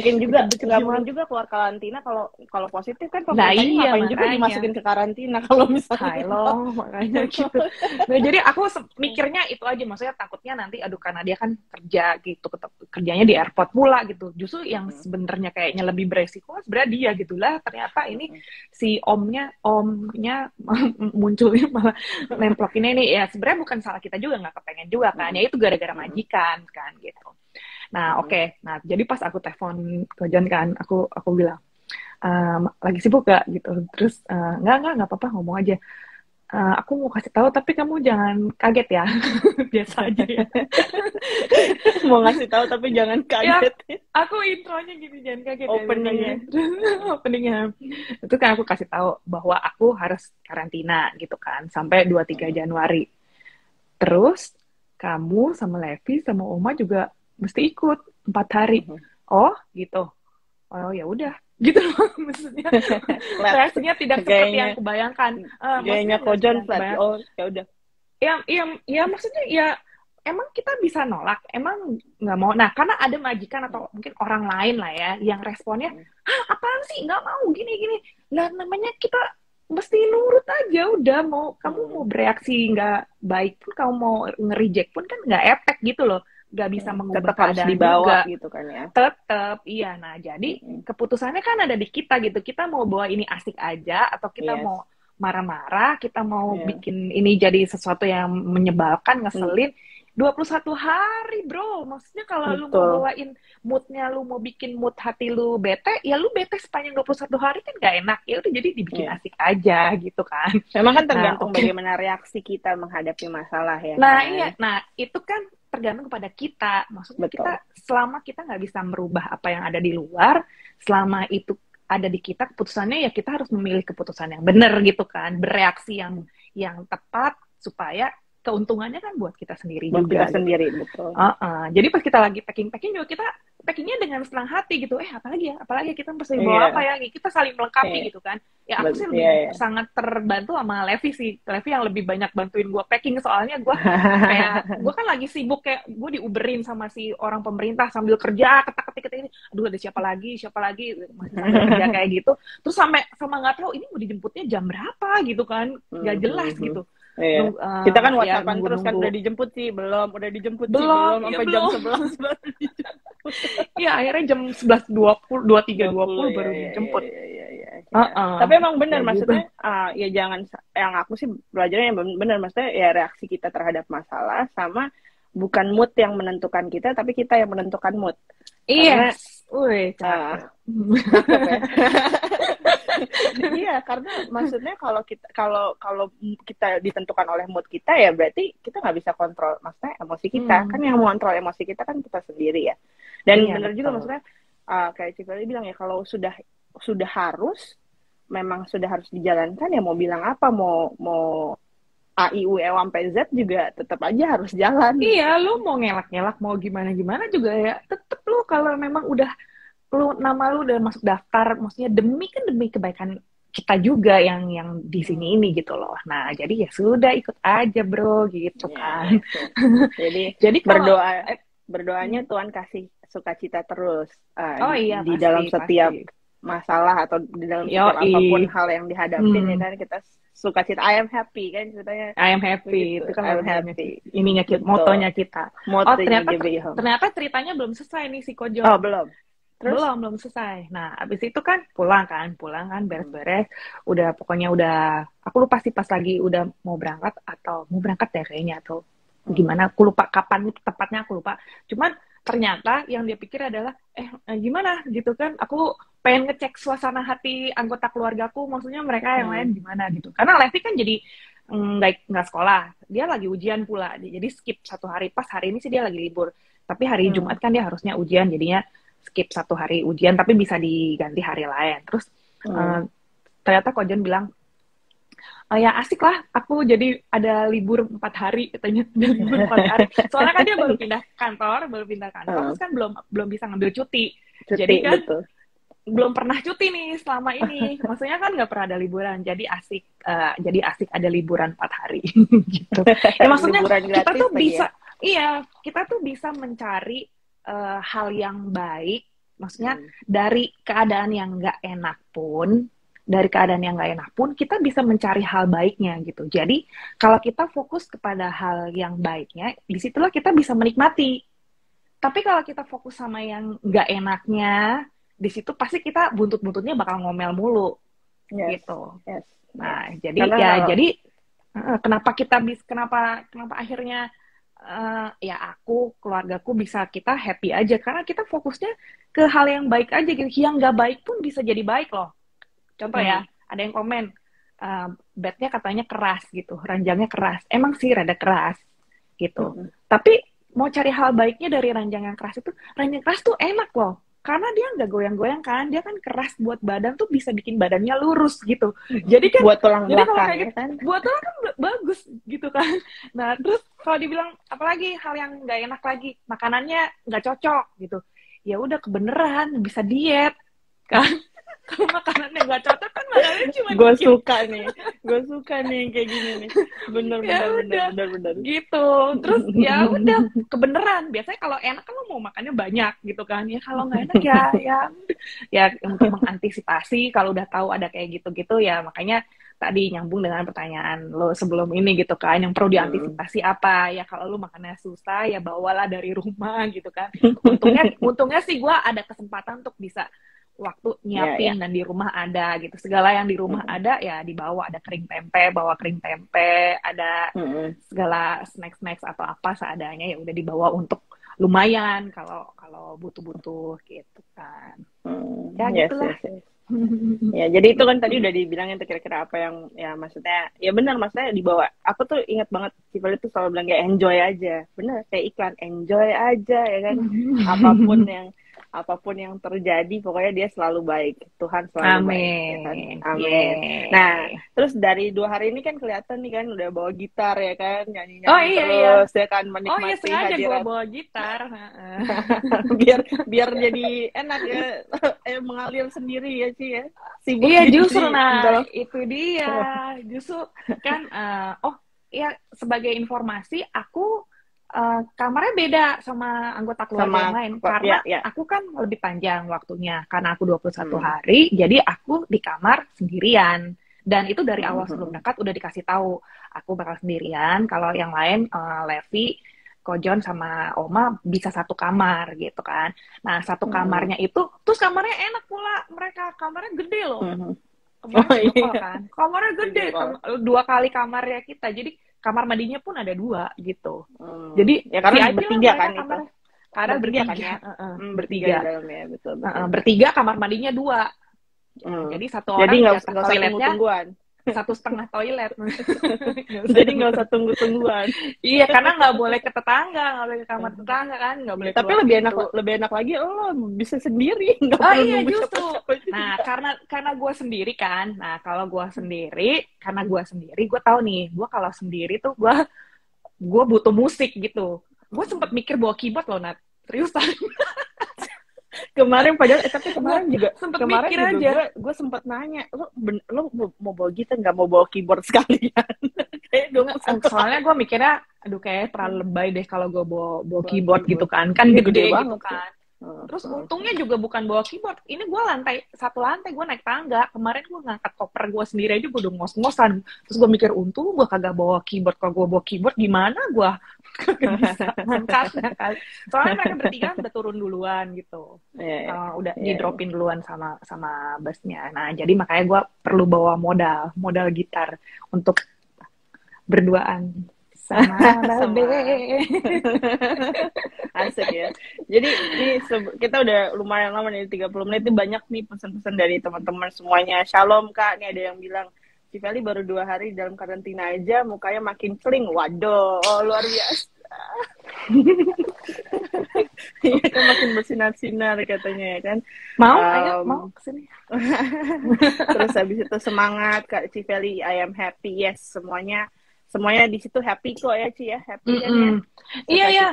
Nggak mungkin juga keluar karantina kalau positif kan pemerintahnya ngapain juga dimasukin ke karantina kalau misalnya. Makanya gitu. Nah, jadi aku mikirnya itu aja, maksudnya takutnya nanti karena dia kan kerja gitu, kerjanya di airport pula gitu. Justru yang sebenarnya kayaknya lebih beresiko sebenarnya dia gitulah. Ternyata ini si omnya munculnya malah nemplokinnya ini ya sebenarnya bukan salah kita juga, nggak kepengen juga kan. Ya itu gara-gara majikan kan gitu. Nah oke. Nah jadi pas aku telepon ke John kan, aku bilang lagi sibuk gak gitu. Terus nggak apa-apa, ngomong aja. Aku mau kasih tahu tapi kamu jangan kaget ya. Biasa aja ya. Mau ngasih tahu tapi jangan kaget. Ya, aku intronya gini, jangan kaget. Openingnya. Itu kan aku kasih tahu bahwa aku harus karantina gitu kan sampai 2-3 Januari. Terus kamu sama Levi sama Oma juga mesti ikut 4 hari. Oh gitu. Oh ya udah. Gitu loh, maksudnya reaksinya tidak seperti yang kubayangkan. Gayanya Kojon flat. Oh ya udah. Ya maksudnya ya emang kita bisa nolak, emang nggak mau. Nah karena ada majikan atau mungkin orang lain lah ya yang responnya, apaan sih nggak mau gini. Lah namanya kita mesti nurut aja, udah kamu mau bereaksi nggak baik pun, kamu mau nge-reject pun kan nggak efek gitu loh. Gak bisa mengubah keadaan dibawa juga gitu kan ya. Tetap iya. Nah jadi keputusannya kan ada di kita gitu. Kita mau bawa ini asik aja atau kita mau marah-marah, kita mau bikin ini jadi sesuatu yang menyebalkan, ngeselin. 21 hari bro, maksudnya kalau lu mau bawain moodnya, lu mau bikin mood hati lu bete, ya lu bete sepanjang 21 hari kan gak enak. Ya udah jadi dibikin asik aja gitu kan. Memang kan tergantung bagaimana reaksi kita menghadapi masalah ya. Nah iya, nah itu kan tergantung kepada kita. Maksudnya selama kita nggak bisa merubah apa yang ada di luar, selama itu ada di kita keputusannya, ya kita harus memilih keputusan yang benar gitu kan, bereaksi yang tepat supaya keuntungannya kan buat kita sendiri buat juga kita sendiri, betul. Jadi pas kita lagi packing juga kita packingnya dengan senang hati gitu. Apalagi ya kita mesti bawa apa ya? Kita saling melengkapi gitu kan. Ya aku sih lebih sangat terbantu sama Levi sih. Levi yang lebih banyak bantuin gue packing, soalnya gue kayak gue kan lagi sibuk, kayak gue diuberin sama si orang pemerintah sambil kerja ketik ini. Aduh, ada siapa lagi masih sambil kerja kayak gitu. Terus sama nggak tahu ini mau dijemputnya jam berapa gitu kan? Nggak jelas gitu. Iya. Kita kan WhatsApp-an terus kan, udah dijemput sih belum sampai jam 11 baru dijemput. Iya, akhirnya jam 11.20 23.20 baru dijemput. Iya. Tapi emang benar maksudnya ya jangan, yang aku sih belajarnya yang benar maksudnya ya reaksi kita terhadap masalah sama bukan mood yang menentukan kita, tapi kita yang menentukan mood. Iya. Cakep ya. Iya, karena maksudnya kalau kita ditentukan oleh mood kita, ya berarti kita nggak bisa kontrol maksudnya emosi kita. Kan yang mengontrol emosi kita kan kita sendiri ya. Dan benar juga maksudnya kayak Cipali bilang ya, kalau sudah harus dijalankan, ya mau bilang apa, mau A, I, U, E sampai Z juga tetap aja harus jalan. Iya, lu mau ngelak-ngelak mau gimana juga ya, tetap lu kalau memang udah nama lu udah masuk daftar, maksudnya demi kebaikan kita juga yang di sini ini gitu loh. Nah, jadi ya sudah, ikut aja bro gitu kan. Jadi berdoanya Tuhan kasih sukacita terus di dalam setiap masalah atau di dalam setiap apapun hal yang dihadapin ya kan, kita sukacita. I am happy kan ceritanya. I am happy itu kan, I am happy. Ininya motonya kita. Ternyata ceritanya belum selesai nih si Kojo. Oh, belum. Terus? Belum selesai. Nah, abis itu kan pulang kan beres-beres. Pokoknya udah, aku lupa sih pas lagi udah mau berangkat deh kayaknya, atau gimana, aku lupa kapan tepatnya, aku lupa. Cuman ternyata yang dia pikir adalah gimana gitu kan, aku pengen ngecek suasana hati anggota keluargaku, maksudnya mereka yang lain gimana gitu. Karena Levi kan jadi nggak sekolah, dia lagi ujian pula, jadi skip 1 hari. Pas hari ini sih dia lagi libur, tapi hari Jumat kan dia harusnya ujian, jadinya skip 1 hari ujian, tapi bisa diganti hari lain. Terus ternyata Kojon bilang, ya asik lah, aku jadi ada libur 4 hari katanya. Libur 4 hari. Soalnya kan dia baru pindah kantor, terus kan belum bisa ngambil cuti. Jadi kan betul. Belum pernah cuti nih selama ini. Maksudnya kan nggak pernah ada liburan. Jadi asik ada liburan 4 hari gitu. Ya maksudnya kita tuh bisa kita tuh bisa mencari hal yang baik, maksudnya dari keadaan yang nggak enak pun, kita bisa mencari hal baiknya gitu. Jadi kalau kita fokus kepada hal yang baiknya, disitulah kita bisa menikmati. Tapi kalau kita fokus sama yang nggak enaknya, di situ pasti kita buntut-buntutnya bakal ngomel mulu, gitu. Nah, jadi kenapa akhirnya aku, keluargaku bisa kita happy aja, karena kita fokusnya ke hal yang baik aja gitu. Yang nggak baik pun bisa jadi baik loh. Contoh ya, ada yang komen bednya katanya keras gitu, ranjangnya keras. Emang sih rada keras gitu. Tapi mau cari hal baiknya dari ranjang yang keras itu, ranjang keras tuh enak loh, karena dia nggak goyang-goyang kan, dia kan keras buat badan tuh, bisa bikin badannya lurus gitu. Jadi kan buat tulang belakang kayak gitu, kan? Buat tulang kan bagus gitu kan. Nah terus kalau dibilang apalagi hal yang nggak enak lagi, makanannya nggak cocok gitu, ya udah kebeneran bisa diet kan. Kalau makanannya nggak cocok kan makanannya cuma gue suka nih kayak gini nih, bener gitu. Terus ya udah kebeneran. Biasanya kalau enak kan lo mau makannya banyak gitu kan, ya kalau nggak enak ya untuk mengantisipasi kalau udah tahu ada kayak gitu ya. Makanya tadi nyambung dengan pertanyaan lo sebelum ini gitu kan, yang perlu diantisipasi apa ya. Kalau lo makannya susah ya bawalah dari rumah gitu kan. Untungnya sih gue ada kesempatan untuk bisa waktu nyiapin dan di rumah ada gitu, segala yang di rumah ada ya dibawa. Ada kering tempe, bawa kering tempe, ada segala snacks atau apa seadanya ya udah dibawa untuk lumayan kalau butuh gitu kan. Gitulah. Ya jadi itu kan tadi udah dibilangin tuh kira-kira apa yang ya maksudnya ya benar, maksudnya dibawa. Aku tuh ingat banget Cipali tuh selalu bilang kayak enjoy aja, bener kayak iklan, enjoy aja ya kan. apapun yang terjadi, pokoknya dia selalu baik. Tuhan selalu baik. Ya kan? Amin. Amin. Nah, terus dari 2 hari ini kan kelihatan nih kan udah bawa gitar ya kan, Oh nyanyi-nyanyi iya iya. terus ya kan, Oh iya menikmati sengaja gue hadirat. bawa gitar. Heeh. biar jadi enak ya, mengalir sendiri ya Ci ya. Sibuk Iya di justru nah dalam. itu dia. Justru kan oh iya sebagai informasi aku kamarnya beda sama anggota keluarga yang Sama lain kok karena ya ya. aku kan lebih panjang waktunya karena aku 21 Hmm. hari jadi aku di kamar sendirian dan itu dari awal sebelum Hmm. dekat udah dikasih tahu aku bakal sendirian kalau yang lain Levi Kojon sama Oma bisa satu kamar gitu kan. Nah, satu Hmm. kamarnya itu, terus kamarnya enak pula mereka, kamarnya gede loh. Hmm. Kemarin Oh video call iya, kan, kamarnya gede, video call. 2 kali kamarnya kita, jadi kamar mandinya pun ada 2 gitu. Hmm. Jadi Ya karena VIP lah bertiga mereka kan itu. kamarnya, karena Bertiga kan bertiga, ya. Bertiga bertiga, di dalamnya, betul betul. bertiga kamar mandinya 2. Hmm. Jadi satu Jadi orang di atas nggak usah toiletnya tunggu-tungguan. 1,5 toilet. Nggak usah Jadi nggak usah tunggu-tungguan. Iya, karena nggak boleh ke tetangga, nggak boleh ke kamar tetangga kan, nggak Ya, boleh tapi keluar pintu. lebih enak lagi lo bisa sendiri, nggak Oh perlu iya nunggu justru. siapa-siapa juga. Nah karena gue sendiri kan. Nah kalau gue sendiri, karena gue sendiri, gue tahu nih, gue kalau sendiri tuh gue butuh musik gitu. Gue sempet mikir bawa keyboard loh Nat. Seriusan. Kemarin padahal tapi Gue sempet mikir aja. gue sempat nanya lo mau bawa gitar nggak mau bawa keyboard sekalian. Kayak 21 Soalnya gue mikirnya, aduh kayak terlalu lebay deh kalau gue bawa keyboard gitu kan. Kan Iya, gede gitu banget kan. tuh. Terus untungnya juga bukan bawa keyboard. Ini gue satu lantai, gue naik tangga. Kemarin gue ngangkat koper gue sendiri aja, gue udah ngos-ngosan. Terus gue mikir, untung gue kagak bawa keyboard. Kalau gue bawa keyboard, gimana gue kagak bisa ngangkatnya kan. Soalnya mereka bertiga udah turun duluan gitu. Udah di-dropin duluan sama busnya. Nah, jadi makanya gue perlu bawa modal gitar untuk berduaan sama Babe. Asik ya. Jadi ini kita udah lumayan lama nih, 30 menit. Ini banyak nih pesan-pesan dari teman-teman semuanya. Shalom Kak, nih ada yang bilang Civeli baru 2 hari dalam karantina aja mukanya makin celing. Waduh, luar biasa. Iya kan makin bersinar-sinar katanya ya kan. Ayo mau kesini. Terus habis itu semangat Kak Civeli, I am happy. Yes, semuanya di situ happy kok ya Ci ya, happy kan ya. Iya ya.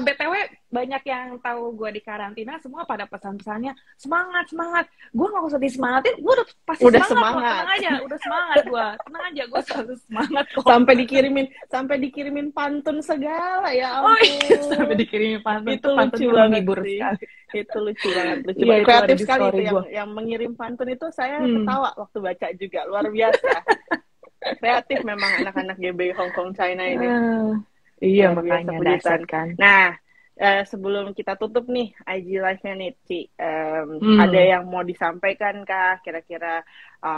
BTW banyak yang tahu gue di karantina semua pada pesan-pesannya semangat. Gue nggak usah disemangatin, gue udah semangat. Tenang aja, udah semangat gue. Tenang aja, gue selalu semangat kok. Sampai dikirimin pantun segala ya ampun. Oh iya, sampai dikirimin pantun. Itu lucu banget sih. Itu lucu banget. Iya, kreatif sekali itu yang mengirim pantun itu saya ketawa waktu baca juga, luar biasa. Kreatif memang anak-anak GB Hong Kong China ini. Iya makanya dasar kan. Nah, sebelum kita tutup nih IG live-nya nih Ci, ada yang mau disampaikan Kak? Kira-kira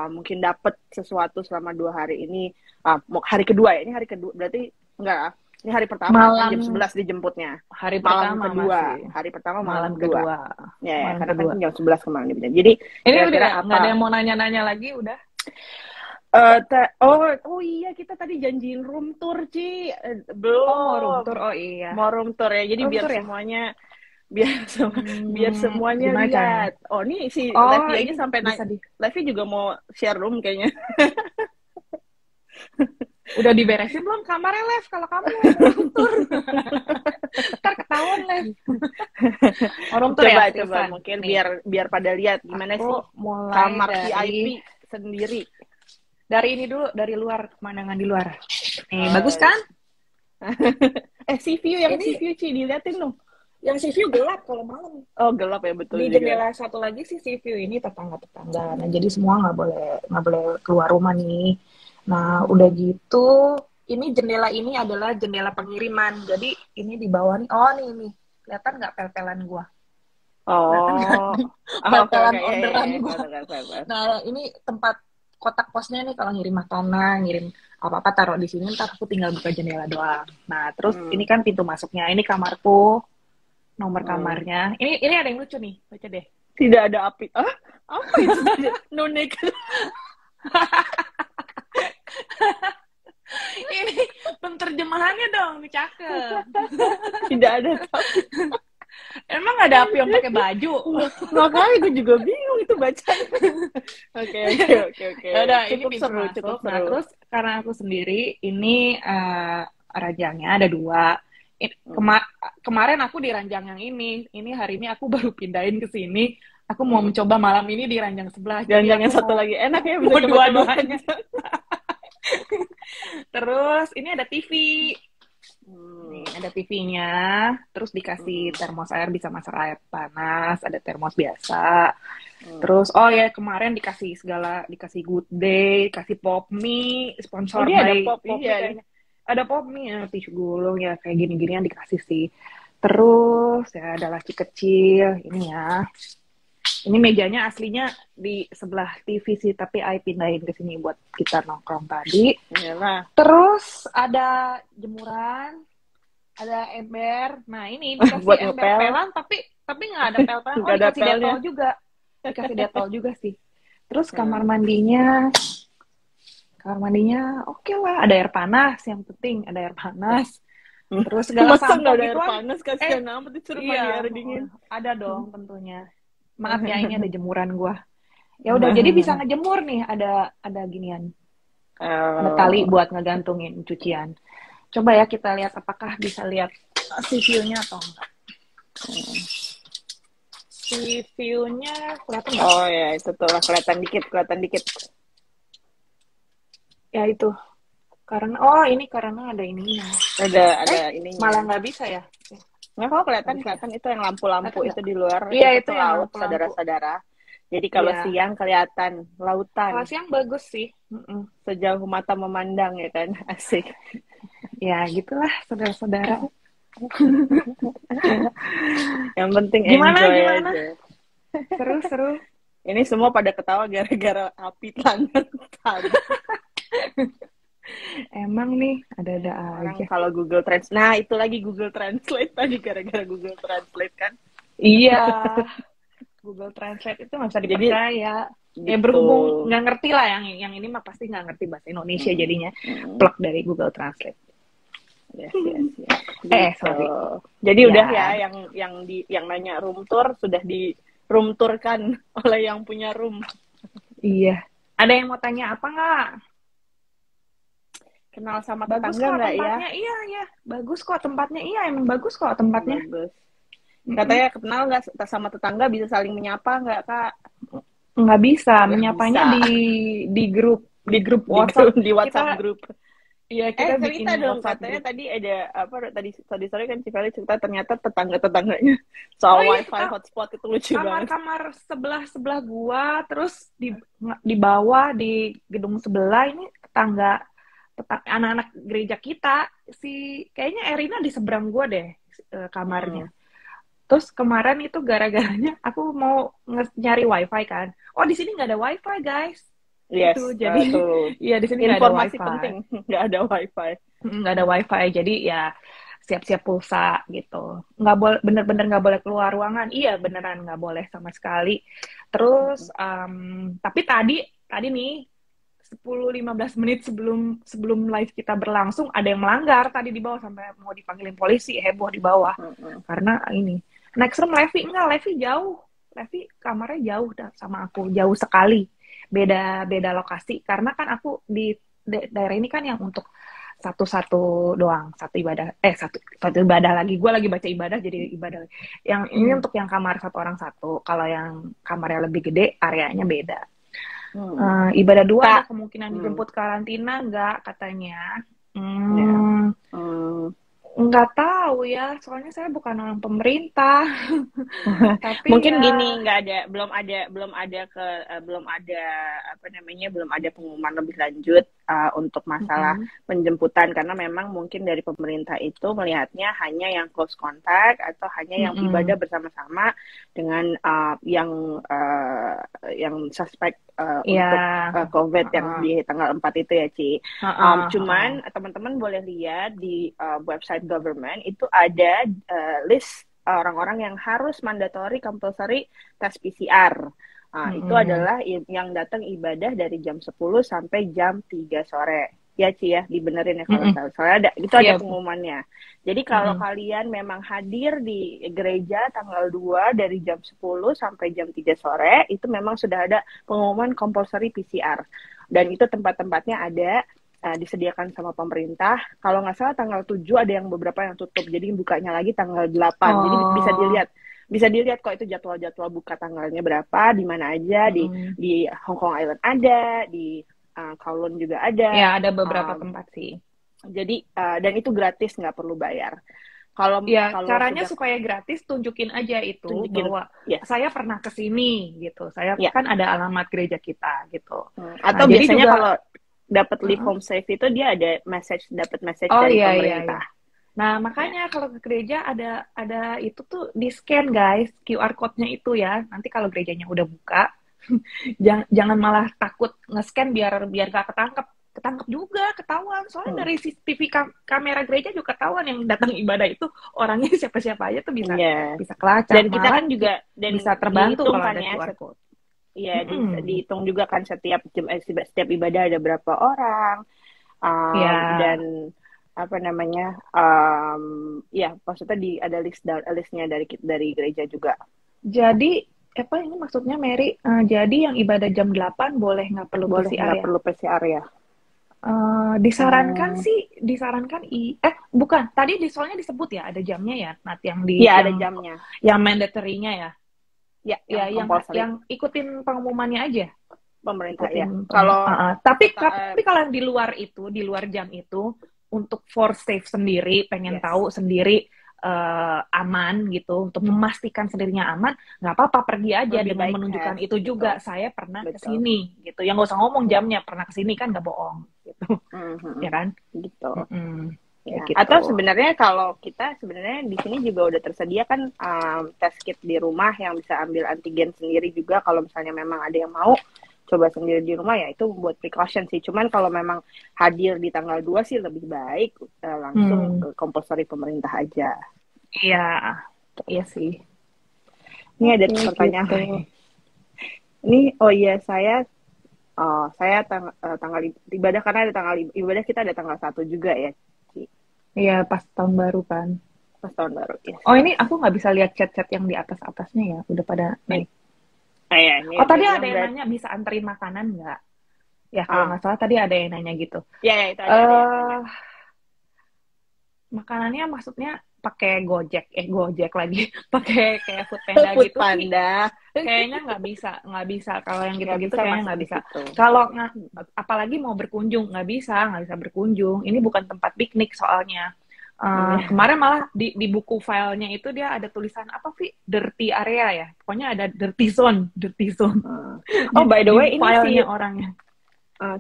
mungkin dapat sesuatu selama 2 hari ini. Hari kedua ya, ini hari kedua berarti enggak? Ini hari pertama jam 11 dijemputnya. Hari malam pertama kedua. Masih. Hari pertama malam kedua. Ya, karena kan jam 11 kemarin. Jadi ini udah nggak ada yang mau nanya-nanya lagi udah. Oh iya kita tadi janjiin room tour Ci, belum. Mau room tour, oh iya. Mau room tour ya, jadi biar semuanya lihat. Oh nih si Levi aja sampai Levi juga mau share room kayaknya. Udah diberesin belum kamarnya Lev kalau kamu room tour? Ntar ketahuan Lev. Room tour coba mungkin biar pada lihat gimana sih kamar VIP sendiri. Dari ini dulu, dari luar, pemandangan di luar. Bagus kan? Si view Ci, diliatin dong. Yang si view gelap kalau malam. Oh gelap ya, betul. Di jendela satu lagi sih si view ini tetangga-tetangga. Nah jadi semua nggak boleh keluar rumah nih. Nah udah gitu, ini jendela ini adalah jendela pengiriman. Jadi ini di bawah nih, nih. Kelihatan nggak pel-pelan gua? Pel-pelan orderan gua. Nah ini tempat kotak posnya nih kalau ngirim makanan, ngirim apa-apa taruh di sini, ntar aku tinggal buka jendela doang. Nah, terus ini kan pintu masuknya. Ini kamarku. Nomor kamarnya. Ini ada yang lucu nih. Baca deh. Tidak ada api. Apa itu? Nonek. Ini penterjemahannya dong, cakep. Tidak ada api. Emang nggak ada api yang pakai baju. Makanya gue juga bingung itu bacanya. Oke. Ya udah, ini Cukup pintu seru, masuk. cukup Nah, seru. terus karena aku sendiri, ini ranjangnya ada 2. Kemarin aku di ranjang yang ini. Ini hari ini aku baru pindahin ke sini. Aku mau mencoba malam ini di ranjang sebelah. Jadi Ranjang yang aku satu lagi enak ya, bisa mau coba-coba dua-duanya. ranjang. Terus ini ada TV. Nih, ada TV-nya. Terus dikasih termos air, bisa masak air panas. Ada termos biasa. Terus, oh ya, kemarin dikasih Good Day, kasih Pop Mie, sponsor dia ada by Pop Mie iya. kayaknya. Ada Pop Mie, ya, tisu gulung ya, kayak gini-ginian dikasih sih. Terus, ya ada laci kecil, ini ya. Ini mejanya aslinya di sebelah TV sih, tapi I pindahin ke sini buat kita nongkrong tadi. Iyalah. Terus ada jemuran, ada ember. Nah ini dikasih buat ember ngepel. pelan, tapi nggak ada pel-pelan. Oh, Nggak ada dikasih pelnya. detol juga. Dikasih detol juga sih. Terus kamar mandinya oke lah, ada air panas, yang penting ada air panas. Terus segala Masa nggak sampo ada air gituan. panas, kasihan amat disuruh mandi air dingin. Ada dong tentunya. Maaf ya, ini ada jemuran gua. Ya udah, jadi bisa ngejemur nih, ada ginian. Ada tali buat ngegantungin cucian. Coba ya kita lihat apakah bisa lihat si view-nya atau enggak. Si view-nya kelihatan nggak? Oh ya, itu tuh lah, kelihatan dikit. Ya itu. Karena karena ada ininya. Ada ininya. Malah nggak bisa ya. Nggak, kok kelihatan itu yang lampu-lampu itu di luar. Iya, itu laut, yang lampu-lampu. saudara-saudara. Jadi kalau siang kelihatan lautan. Kalau siang bagus sih. Sejauh mata memandang ya kan, asik. Ya gitulah saudara-saudara. Yang penting gimana? aja. Seru. Ini semua pada ketawa gara-gara api tangan. Emang nih ada aja. Kalau Google Translate, nah itu lagi Google Translate tadi, gara-gara Google Translate kan. Iya. Google Translate itu nggak bisa dipercaya. Gitu. Ya berhubung nggak ngerti lah, yang ini mah pasti nggak ngerti bahasa Indonesia, jadinya plug dari Google Translate. Yes. Sorry. Jadi udah ya, yang nanya room tour sudah di room tourkan oleh yang punya room. Iya. Ada yang mau tanya apa nggak? Kenal sama tetangga nggak ya? Iya. Bagus kok tempatnya. Iya, emang bagus kok tempatnya. Bagus. Katanya kenal nggak sama tetangga, bisa saling menyapa nggak, Kak? Nggak bisa, menyapanya di grup WhatsApp. Di WhatsApp grup. Iya, kita bikin cerita dong, katanya group. Tadi ada tadi sore kan Cipali cerita ternyata tetangganya soal wifi hotspot itu lucu banget. Kamar sebelah gua, terus di bawah di gedung sebelah ini tetangga anak-anak gereja kita, kayaknya Erina di seberang gua deh kamarnya. Terus kemarin itu gara-garanya aku mau nyari wifi kan. Oh, di sini nggak ada wifi, guys. Yes, itu jadi iya, di sini nggak ada wifi. Penting, nggak ada wifi. Nggak ada wifi, jadi ya siap-siap pulsa gitu. Nggak boleh, bener-bener nggak boleh keluar ruangan. Iya, beneran nggak boleh sama sekali. Terus tapi tadi nih 10-15 menit sebelum live kita berlangsung ada yang melanggar tadi di bawah, sampai mau dipanggilin polisi, heboh di bawah. Karena ini next room Levi jauh. Levi kamarnya jauh sama aku, jauh sekali. Beda lokasi, karena kan aku di daerah ini kan yang untuk satu doang, satu ibadah lagi. Gue lagi baca ibadah, jadi ibadah. Yang ini untuk yang kamar satu orang satu. Kalau yang kamarnya lebih gede, areanya beda. Ibadah 2 ada kemungkinan dijemput karantina nggak, katanya. Nggak tahu ya, soalnya saya bukan orang pemerintah. Tapi mungkin gini, belum ada pengumuman lebih lanjut untuk masalah penjemputan, karena memang mungkin dari pemerintah itu melihatnya hanya yang close contact atau hanya yang ibadah bersama-sama dengan yang suspek untuk COVID yang di tanggal 4 itu ya, Ci. Cuman teman-teman boleh lihat di website government itu ada list orang-orang yang harus mandatory compulsory tes PCR. Itu adalah yang datang ibadah dari jam 10 sampai jam 3 sore. ya Ci ya, dibenerin ya kalau salah. Soalnya ada itu ada pengumumannya. Jadi kalau kalian memang hadir di gereja tanggal 2 dari jam 10 sampai jam 3 sore, itu memang sudah ada pengumuman compulsory PCR. Dan itu tempat-tempatnya ada disediakan sama pemerintah. Kalau nggak salah tanggal 7 ada yang beberapa yang tutup. Jadi bukanya lagi tanggal 8. Jadi bisa dilihat kok itu jadwal-jadwal buka tanggalnya berapa, di mana aja, di Hong Kong Island ada, di Kowloon juga ada. Ya, ada beberapa tempat sih. Jadi dan itu gratis, nggak perlu bayar. Kalau caranya supaya gratis, tunjukin aja itu bahwa saya pernah ke sini gitu. Saya kan ada alamat gereja kita gitu. Atau biasanya juga, kalau dapat Live Home Safe itu dia ada dapat message dari pemerintah. Nah, makanya kalau ke gereja ada itu tuh di-scan guys, QR code-nya itu ya. Nanti kalau gerejanya udah buka, jangan malah takut nge-scan biar gak ketangkep juga, ketahuan. Soalnya dari CCTV kamera gereja juga ketahuan yang datang ibadah itu orangnya siapa-siapa aja tuh bisa kelacak. Dan kita kan juga bisa terbantu kalau ada QR code. Iya, dihitung juga kan setiap ibadah ada berapa orang. Dan apa namanya? Maksudnya ada listnya dari gereja juga. Jadi ini maksudnya Mary, jadi yang ibadah jam 8 boleh nggak perlu PCR ya? Perlu PCR ya. Disarankan bukan, tadi soalnya disebut ya ada jamnya ya, yang ada jamnya. Yang mandatory-nya ya. Yang ikutin pengumumannya aja. Pemerintah ya. Tapi kalau di luar jam itu untuk for safe sendiri, pengen tahu sendiri aman gitu, untuk memastikan sendirinya aman, nggak apa-apa, pergi aja dengan menunjukkan itu juga. Saya pernah kesini gitu, yang nggak usah ngomong jamnya, pernah kesini kan nggak bohong gitu. Ya kan gitu. Gitu. Atau sebenarnya kalau kita sebenarnya di sini juga udah tersedia kan tes kit di rumah yang bisa ambil antigen sendiri juga, kalau misalnya memang ada yang mau coba sendiri di rumah ya itu buat precaution sih. Cuman kalau memang hadir di tanggal 2 sih lebih baik langsung ke compulsory pemerintah aja. Iya sih. Ini ada pertanyaan. Ini saya tanggal ibadah, karena ada tanggal ibadah kita ada tanggal 1 juga ya. Iya, pas tahun baru kan. Pas tahun baru, ya. Oh, ini aku nggak bisa lihat chat-chat yang di atas-atasnya ya. Udah pada naik. Tadi ada yang nanya bisa anterin makanan nggak? Ya, kalau nggak salah tadi ada yang nanya gitu. Iya, itu ada. Makanannya maksudnya pakai Gojek lagi. Pakai kayak Foodpanda gitu Foodpanda. Kayaknya nggak bisa. Kalau yang gitu-gitu kayaknya nggak bisa. Kalau apalagi mau berkunjung, nggak bisa berkunjung. Ini bukan tempat piknik soalnya. Kemarin malah di buku filenya itu dia ada tulisan apa sih, dirty area ya, pokoknya ada dirty zone. Oh, by the way, ini filenya orangnya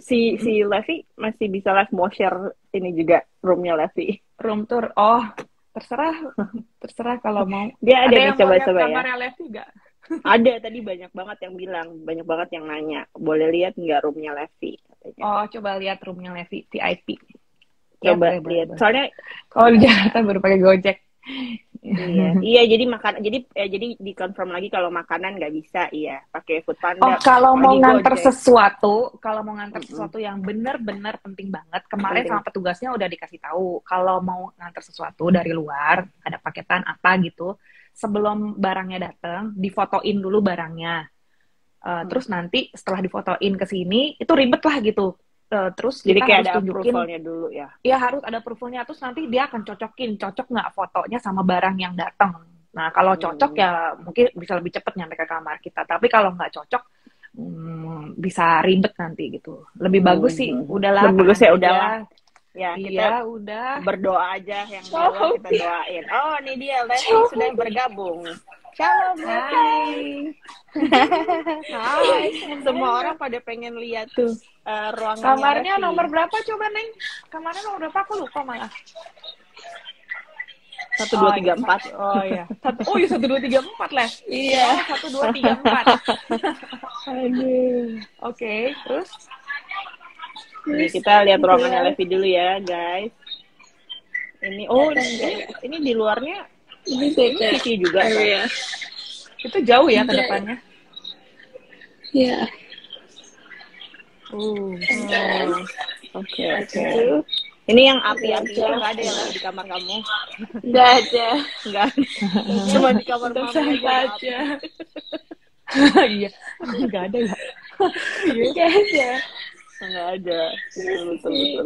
si Levi masih bisa live, mau share ini juga roomnya Levi, room tour. Terserah kalau mau. Dia ada yang coba-coba ya. Kamarnya Levi nggak? Ada, tadi banyak banget yang nanya boleh lihat nggak roomnya Levi katanya. Coba lihat roomnya Levi VIP. Coba lihat. Soalnya kalau di Jakarta baru pakai Gojek. Iya, jadi dikonfirm lagi kalau makanan nggak bisa, pakai Foodpanda. Kalau mau nganter sesuatu yang benar-benar penting banget, kemarin sama petugasnya udah dikasih tahu. Kalau mau nganter sesuatu dari luar, ada paketan apa gitu, sebelum barangnya datang, difotoin dulu barangnya. Terus nanti setelah difotoin ke sini, itu ribet lah gitu. Terus jadi kita kayak harus ada tunjukin approval-nya dulu ya. Iya, harus ada approval-nya. Terus nanti dia akan cocok nggak fotonya sama barang yang datang. Nah, kalau cocok ya mungkin bisa lebih cepat nyampe ke kamar kita. Tapi kalau nggak cocok bisa ribet nanti gitu. Lebih bagus sih udahlah. Lebih bagus ya udahlah. Ya, kita udah berdoa aja, yang luar kita doain. Oh, ini dia Levi sudah bergabung. Shalom, hai. Hai. Semua orang pada pengen lihat tuh ruangan kamarnya Levi. Nomor berapa coba, Neng? Kamarnya nomor berapa? Aku lupa malah. 1, 2, 3, 4. Oh iya. 1, 2, 3, 4 lah. Iya. 1, 2, 3, 4. Aduh. Oke, terus? Ini kita lihat ruangannya Levi dulu ya, guys. Ini ini di luarnya ini TV juga kan? Ya. Itu jauh ya ke depannya. Iya. Oke. Itu Ini yang api-api itu nggak ada yang ada di kamar kamu? nggak ada. Nggak ada. Cuma di kamar Untuk mami sampah aja. Iya, nggak ada ya. Nggak ada. Nggak ada. Betul.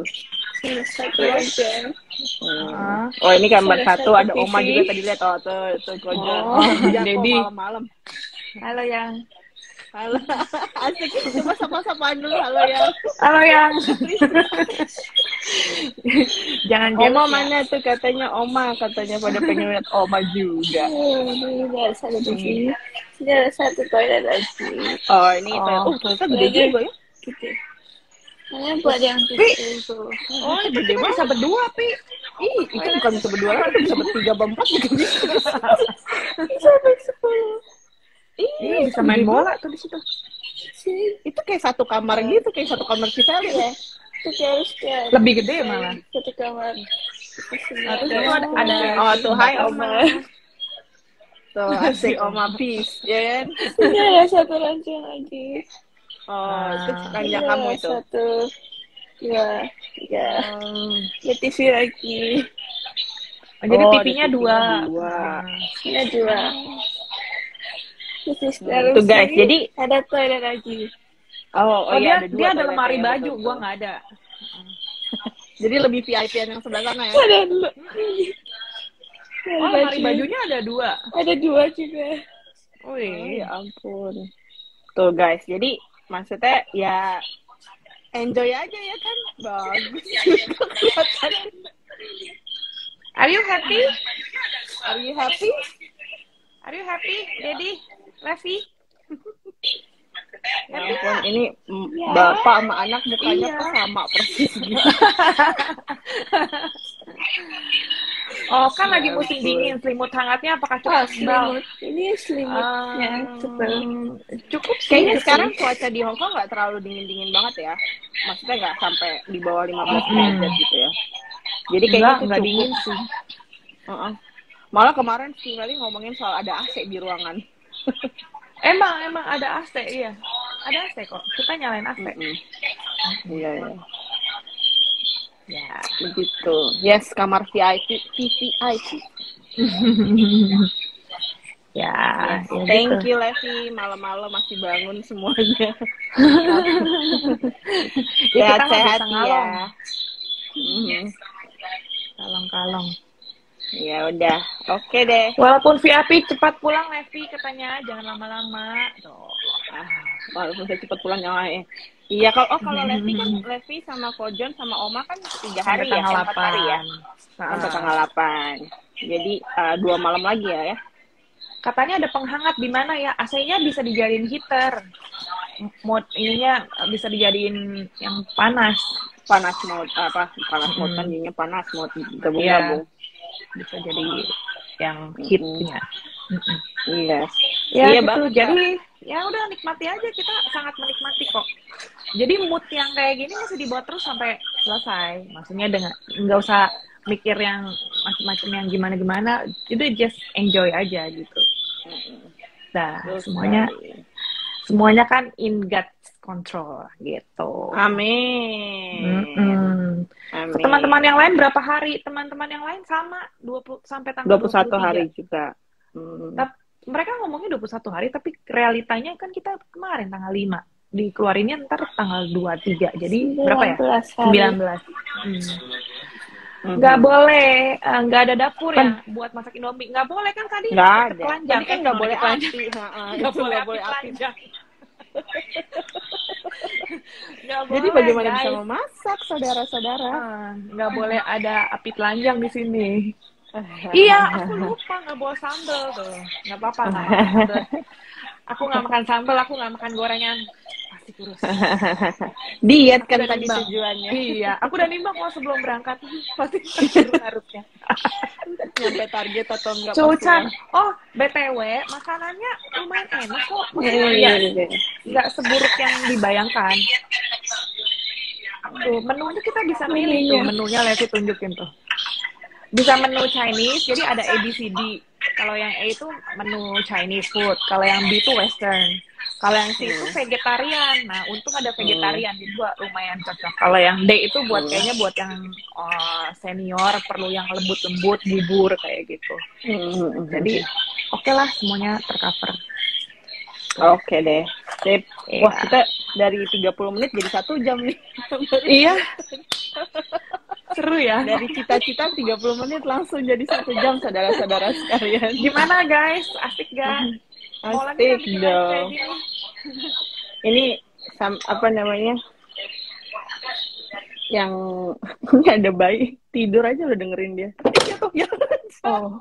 Cuma satu aja. Oh, ini kamar Salah satu satu ada Oma TV. juga tadi lihat. Tuh Kojon. Oh, Dia kok Dedi. malam-malam. Halo yang. Halo, asik. Coba sapa-sapaan dulu. Halo ya. Halo yang. Jangan Oma jealous ya. mana tuh katanya pada pengen lihat Oma juga. Ini ada satu TV. Ini ada satu toilet lagi. Oh, ini Oh. ternyata gede juga ya. Gitu. Hanya buat yang itu. Oh, itu kita bisa berdua, Pi. Ih, itu bukan bisa berdua lagi, itu bisa bertiga berempat juga bisa. Bisa sampai 10. Iya, bisa main bola tuh di situ. Itu kayak satu kamar gitu, kayak satu kamar kita ya. Tapi harus kayak Lebih gede malah. satu kamar. Nah, terus itu ada Oh, tuh hai Oma. Tuh asik Oma peace, ya kan? Ini ada satu ranjang lagi. Oh, itu ranjang Ini kamu ada itu. 1, 2, 3. Ada TV lagi. Oh, jadi Oh, TV-nya ada dua. dua. Ini 2. Terus Tuh guys, sini jadi ada toilet lagi. oh dia iya, ada dua dia ada toilet lemari ya, baju, betul. gua nggak ada. Jadi lebih VIP-an yang sebelah sana ya. Ada dulu. Oh, lemari bajunya ada dua. Ada 2 juga. Oh ya ampun. Tuh guys, jadi maksudnya ya enjoy aja ya kan. Bagus juga kelihatan. Are you happy? Are you happy? Are you happy, Daddy? Levi? Ya ampun, ini bapak sama anak mukanya Iya. kok sama persis gitu. Oh, kan lagi Ya musim ampun. dingin, selimut hangatnya apakah cukup tebal? Selimut. Ini selimutnya tebal. Cukup sih. Kayaknya sekarang cuaca di Hong Kong nggak terlalu dingin-dingin banget ya. Maksudnya nggak sampai di bawah 15 derajat gitu ya. Jadi kayaknya tuh nggak cukup. dingin sih. Malah kemarin si Meli ngomongin soal ada AC di ruangan. Emang ada AC, iya. Ada AC kok. Kita nyalain AC. Iya. Ya. Begitu. Yes, kamar VIP. VVIP. Ya, Yes, ya thank gitu. you Levi, malam-malam masih bangun semuanya. Ya, kita nggak Sehat-sehat bisa ngalong. ya. Kalong-kalong. Ya udah, oke deh. Walaupun VIP cepat pulang, Levi katanya jangan lama-lama. Tuh. Walaupun saya cepat pulang jangan. Iya, kalau Levi kan Levi sama Kojon sama Oma kan 3 hari ya, Tanggal 4 hari ya. Sampai tanggal 8. Jadi 2 malam lagi ya. Katanya ada penghangat di mana ya? AC-nya bisa dijadiin heater. Mode ininya bisa dijadiin yang panas. Panas mode kan jadinya panas mode gabung-gabung. Bisa jadi yang heatnya. Iya. Ya Iya, gitu. banget, Jadi ya udah nikmati aja, kita sangat menikmati kok. Jadi mood yang kayak gini masih dibawa terus sampai selesai. Maksudnya dengan nggak usah mikir yang macam-macam yang gimana-gimana, itu just enjoy aja gitu. Nah, semuanya kan in God's control gitu. Amin. Amin. Teman-teman yang lain berapa hari? Teman-teman yang lain sama 20 sampai tanggal 21 23. hari juga. Tapi mereka ngomongnya 21 hari, tapi realitanya kan kita kemarin tanggal 5. Dikeluarinnya ntar tanggal 23. Jadi berapa ya? 19. Nggak boleh, nggak ada dapur ya buat masak Indomie. Nggak boleh kan tadi? Nggak ada. Telanjang. Tadi kan nggak boleh api. Nggak boleh api telanjang. Jadi bagaimana bisa memasak, saudara-saudara? Nggak boleh ada api telanjang di sini. Iya, aku lupa nggak bawa sambal tuh. Nggak apa-apa, nggak apa-apa. Aku nggak makan sambal, aku nggak makan gorengan. Pasti kurus. Diet kan tadi tujuannya. Iya, aku udah nimbang mau sebelum berangkat. Pasti kurus harusnya. Nyampe target atau enggak? Cucan. Oh, BTW, makanannya lumayan enak kok. Maksudnya nggak seburuk yang dibayangkan. Tuh, menunya kita bisa milih tuh. Menunya Levi tunjukin tuh. Bisa menu Chinese, jadi ada ABCD. Kalau yang A itu menu Chinese food, kalau yang B itu Western. Kalau yang C itu vegetarian. Nah, untung ada vegetarian, jadi lumayan cocok. Kalau yang D itu buat kayaknya buat yang senior, perlu yang lembut-lembut, bubur kayak gitu. Jadi oke lah, semuanya tercover. Oke deh. Sip. Wah, kita dari 30 menit jadi 1 jam nih. Iya. Seru ya. Dari cita-cita 30 menit langsung jadi 1 jam, saudara-saudara sekalian. Gimana guys? Asik gak? Asik dong. Ini apa namanya? Yang ada bayi tidur aja lo dengerin dia. Oh.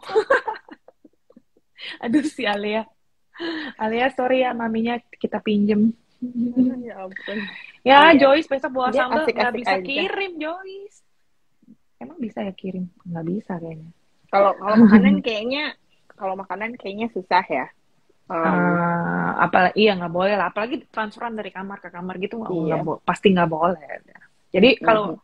Aduh si Alia. Alia sorry ya, maminya kita pinjem. Ya ampun. Ya, Joyce besok bawa dia sambal nggak bisa aja. kirim, Joyce. Emang bisa ya kirim? Nggak bisa kayaknya. Kalau makanan kayaknya susah ya. Iya nggak boleh lah. Apalagi transferan dari kamar ke kamar gitu pasti nggak boleh. Jadi kalau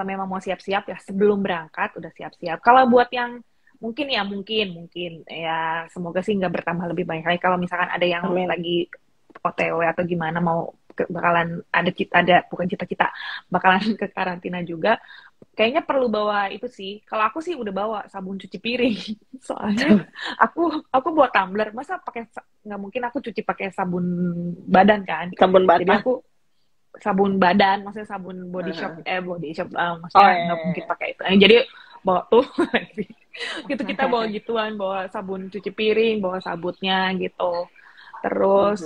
memang mau siap-siap ya sebelum berangkat udah siap-siap. Kalau buat yang mungkin ya semoga sih nggak bertambah lebih banyak lagi. Kalau misalkan ada yang lagi OTW atau gimana mau bakalan bukan cita-cita bakalan ke karantina juga, kayaknya perlu bawa itu sih. Kalau aku sih udah bawa sabun cuci piring. Soalnya aku buat tumbler, masa nggak mungkin aku cuci pakai sabun badan kan? Sabun badan. Jadi aku sabun badan, maksudnya sabun body shop maksudnya nggak mungkin pakai itu. Jadi bawa tuh gitu, kita bawa gituan, bawa sabun cuci piring, bawa sabutnya gitu. Terus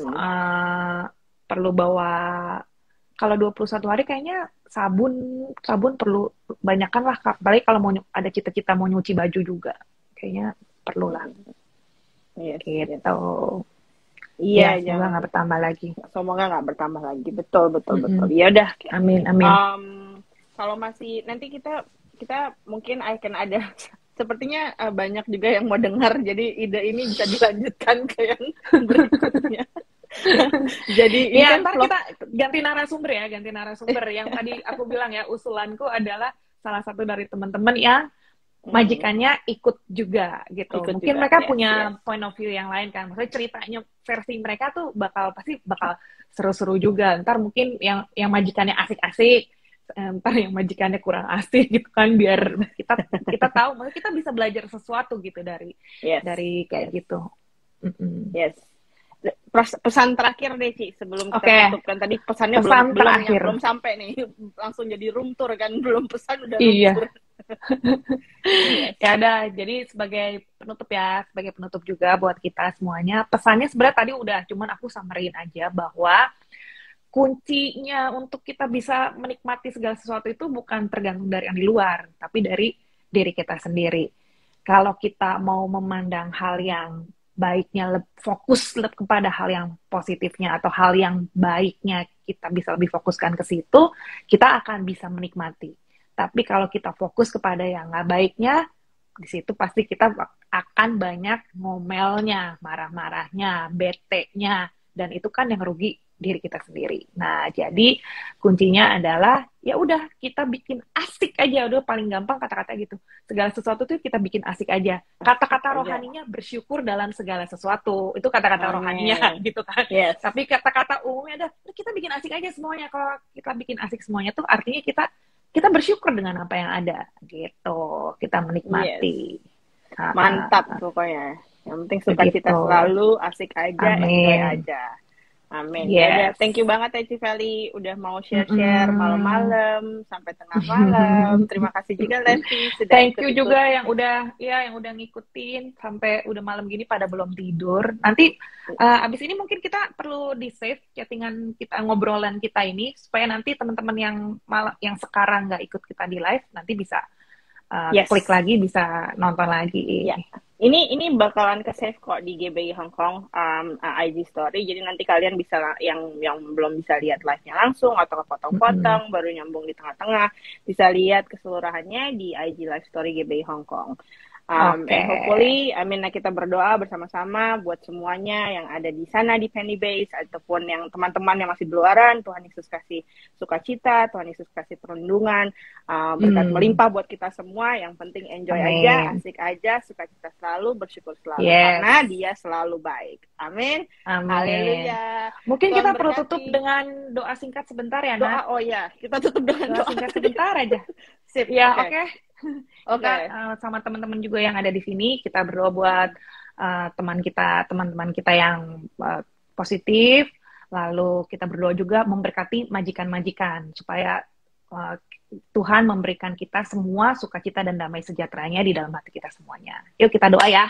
perlu bawa, kalau 21 hari kayaknya sabun perlu banyakan lah, apalagi kalau mau ada cita-cita mau nyuci baju juga kayaknya perlu lah. Gitu. Iya, semoga nggak bertambah lagi. Semoga nggak bertambah lagi. Betul. Ya udah. Amin. Kalau masih nanti kita mungkin akan ada, sepertinya banyak juga yang mau dengar. Jadi ide ini bisa dilanjutkan ke yang berikutnya. Jadi ya ntar kita ganti narasumber. Yang tadi aku bilang ya, usulanku adalah salah satu dari teman-teman yang majikannya ikut juga gitu. Mungkin mereka punya point of view yang lain kan. Maksudnya ceritanya versi mereka tuh pasti bakal seru-seru juga. Ntar mungkin yang majikannya asik-asik, ntar yang majikannya kurang asik gitu kan, biar kita tahu, maksudnya kita bisa belajar sesuatu gitu dari kayak gitu. Yes. Pesan terakhir deh Ci, sebelum kita tutup kan, tadi pesannya belum sampai nih, langsung jadi room tour kan, belum pesan udah room tour. Ya udah, jadi sebagai penutup juga buat kita semuanya, pesannya sebenarnya tadi udah, cuman aku summarin aja bahwa kuncinya untuk kita bisa menikmati segala sesuatu itu bukan tergantung dari yang di luar, tapi dari diri kita sendiri. Kalau kita mau memandang hal yang baiknya, fokus kepada hal yang positifnya atau hal yang baiknya, kita bisa lebih fokuskan ke situ, kita akan bisa menikmati. Tapi kalau kita fokus kepada yang nggak baiknya, di situ pasti kita akan banyak ngomelnya, marah-marahnya, bete-nya, dan itu kan yang rugi diri kita sendiri. Nah, jadi kuncinya adalah ya udah kita bikin asik aja, udah paling gampang kata-kata gitu. Segala sesuatu tuh kita bikin asik aja. Kata-kata rohaninya bersyukur dalam segala sesuatu. Itu kata-kata rohaninya gitu kan. Yes. Tapi kata-kata umumnya kita bikin asik aja semuanya. Kalau kita bikin asik semuanya tuh artinya kita bersyukur dengan apa yang ada gitu. Kita menikmati. Yes. Mantap pokoknya. Yang penting sukacita selalu, asik aja, enjoy aja. Amin. Yes. Ya, thank you banget ya Civeli udah mau share-share malam-malam sampai tengah malam. Terima kasih juga Levi sudah thank you juga yang udah ngikutin sampai udah malam gini pada belum tidur. Nanti abis ini mungkin kita perlu di-save chattingan kita, ngobrolan kita ini supaya nanti teman-teman yang sekarang nggak ikut kita di live nanti bisa klik lagi, bisa nonton lagi. Yeah. Ini bakalan ke save kok di GBI Hong Kong IG story. Jadi nanti kalian bisa yang belum bisa lihat live-nya langsung atau kepotong-potong baru nyambung di tengah-tengah bisa lihat keseluruhannya di IG live story GBI Hong Kong. And hopefully, kita berdoa bersama-sama buat semuanya yang ada di sana di Penny Base ataupun yang teman-teman yang masih di luaran. Tuhan Yesus kasih sukacita, Tuhan Yesus kasih perlindungan, berkat melimpah buat kita semua. Yang penting enjoy aja, asik aja, sukacita selalu, bersyukur selalu karena Dia selalu baik. Amin. Haleluya. Mungkin Tuhan kita perlu tutup dengan doa singkat sebentar ya, Nat? Kita tutup dengan doa singkat sebentar aja. Sip. Ya, oke. Sama teman-teman juga yang ada di sini, kita berdoa buat teman-teman kita yang positif, lalu kita berdoa juga memberkati majikan-majikan supaya Tuhan memberikan kita semua sukacita dan damai sejahteranya di dalam hati kita semuanya. Yuk kita doa ya.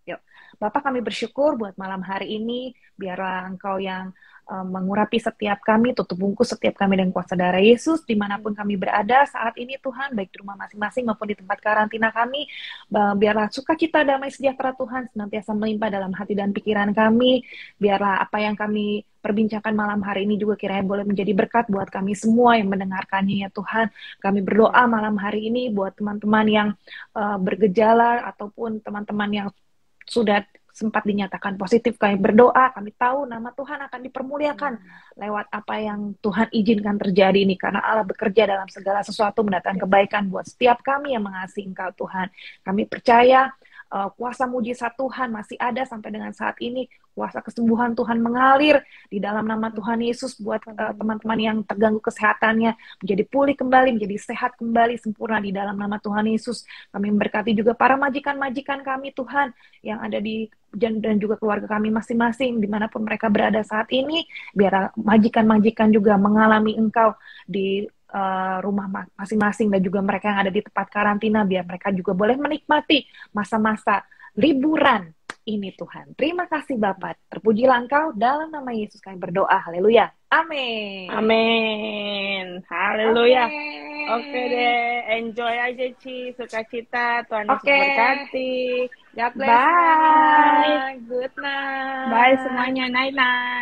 Yuk. Bapak, kami bersyukur buat malam hari ini, biarlah Engkau yang mengurapi setiap kami, tutup bungkus setiap kami dengan kuasa darah Yesus, dimanapun kami berada saat ini Tuhan, baik di rumah masing-masing maupun di tempat karantina kami, biarlah sukacita damai sejahtera Tuhan senantiasa melimpah dalam hati dan pikiran kami, biarlah apa yang kami perbincangkan malam hari ini juga kiranya boleh menjadi berkat buat kami semua yang mendengarkannya ya Tuhan. Kami berdoa malam hari ini buat teman-teman yang bergejala ataupun teman-teman yang sudah sempat dinyatakan positif, kami berdoa, kami tahu nama Tuhan akan dipermuliakan lewat apa yang Tuhan izinkan terjadi ini, karena Allah bekerja dalam segala sesuatu mendatangkan kebaikan buat setiap kami yang mengasihi Engkau Tuhan. Kami percaya kuasa mujizat Tuhan masih ada sampai dengan saat ini, kuasa kesembuhan Tuhan mengalir di dalam nama Tuhan Yesus buat teman-teman yang terganggu kesehatannya menjadi pulih kembali, menjadi sehat kembali, sempurna di dalam nama Tuhan Yesus. Kami memberkati juga para majikan-majikan kami Tuhan yang ada di dan juga keluarga kami masing-masing dimanapun mereka berada saat ini, biar majikan-majikan juga mengalami Engkau di rumah masing-masing dan juga mereka yang ada di tempat karantina, biar mereka juga boleh menikmati masa-masa liburan ini Tuhan. Terima kasih Bapak, terpujilah Engkau, dalam nama Yesus kami berdoa, haleluya, amin. Amin, haleluya. Oke deh, enjoy aja Ci, sukacita, Tuhan Yesus berkati. God bless. Bye. Good night. Bye semuanya, night night.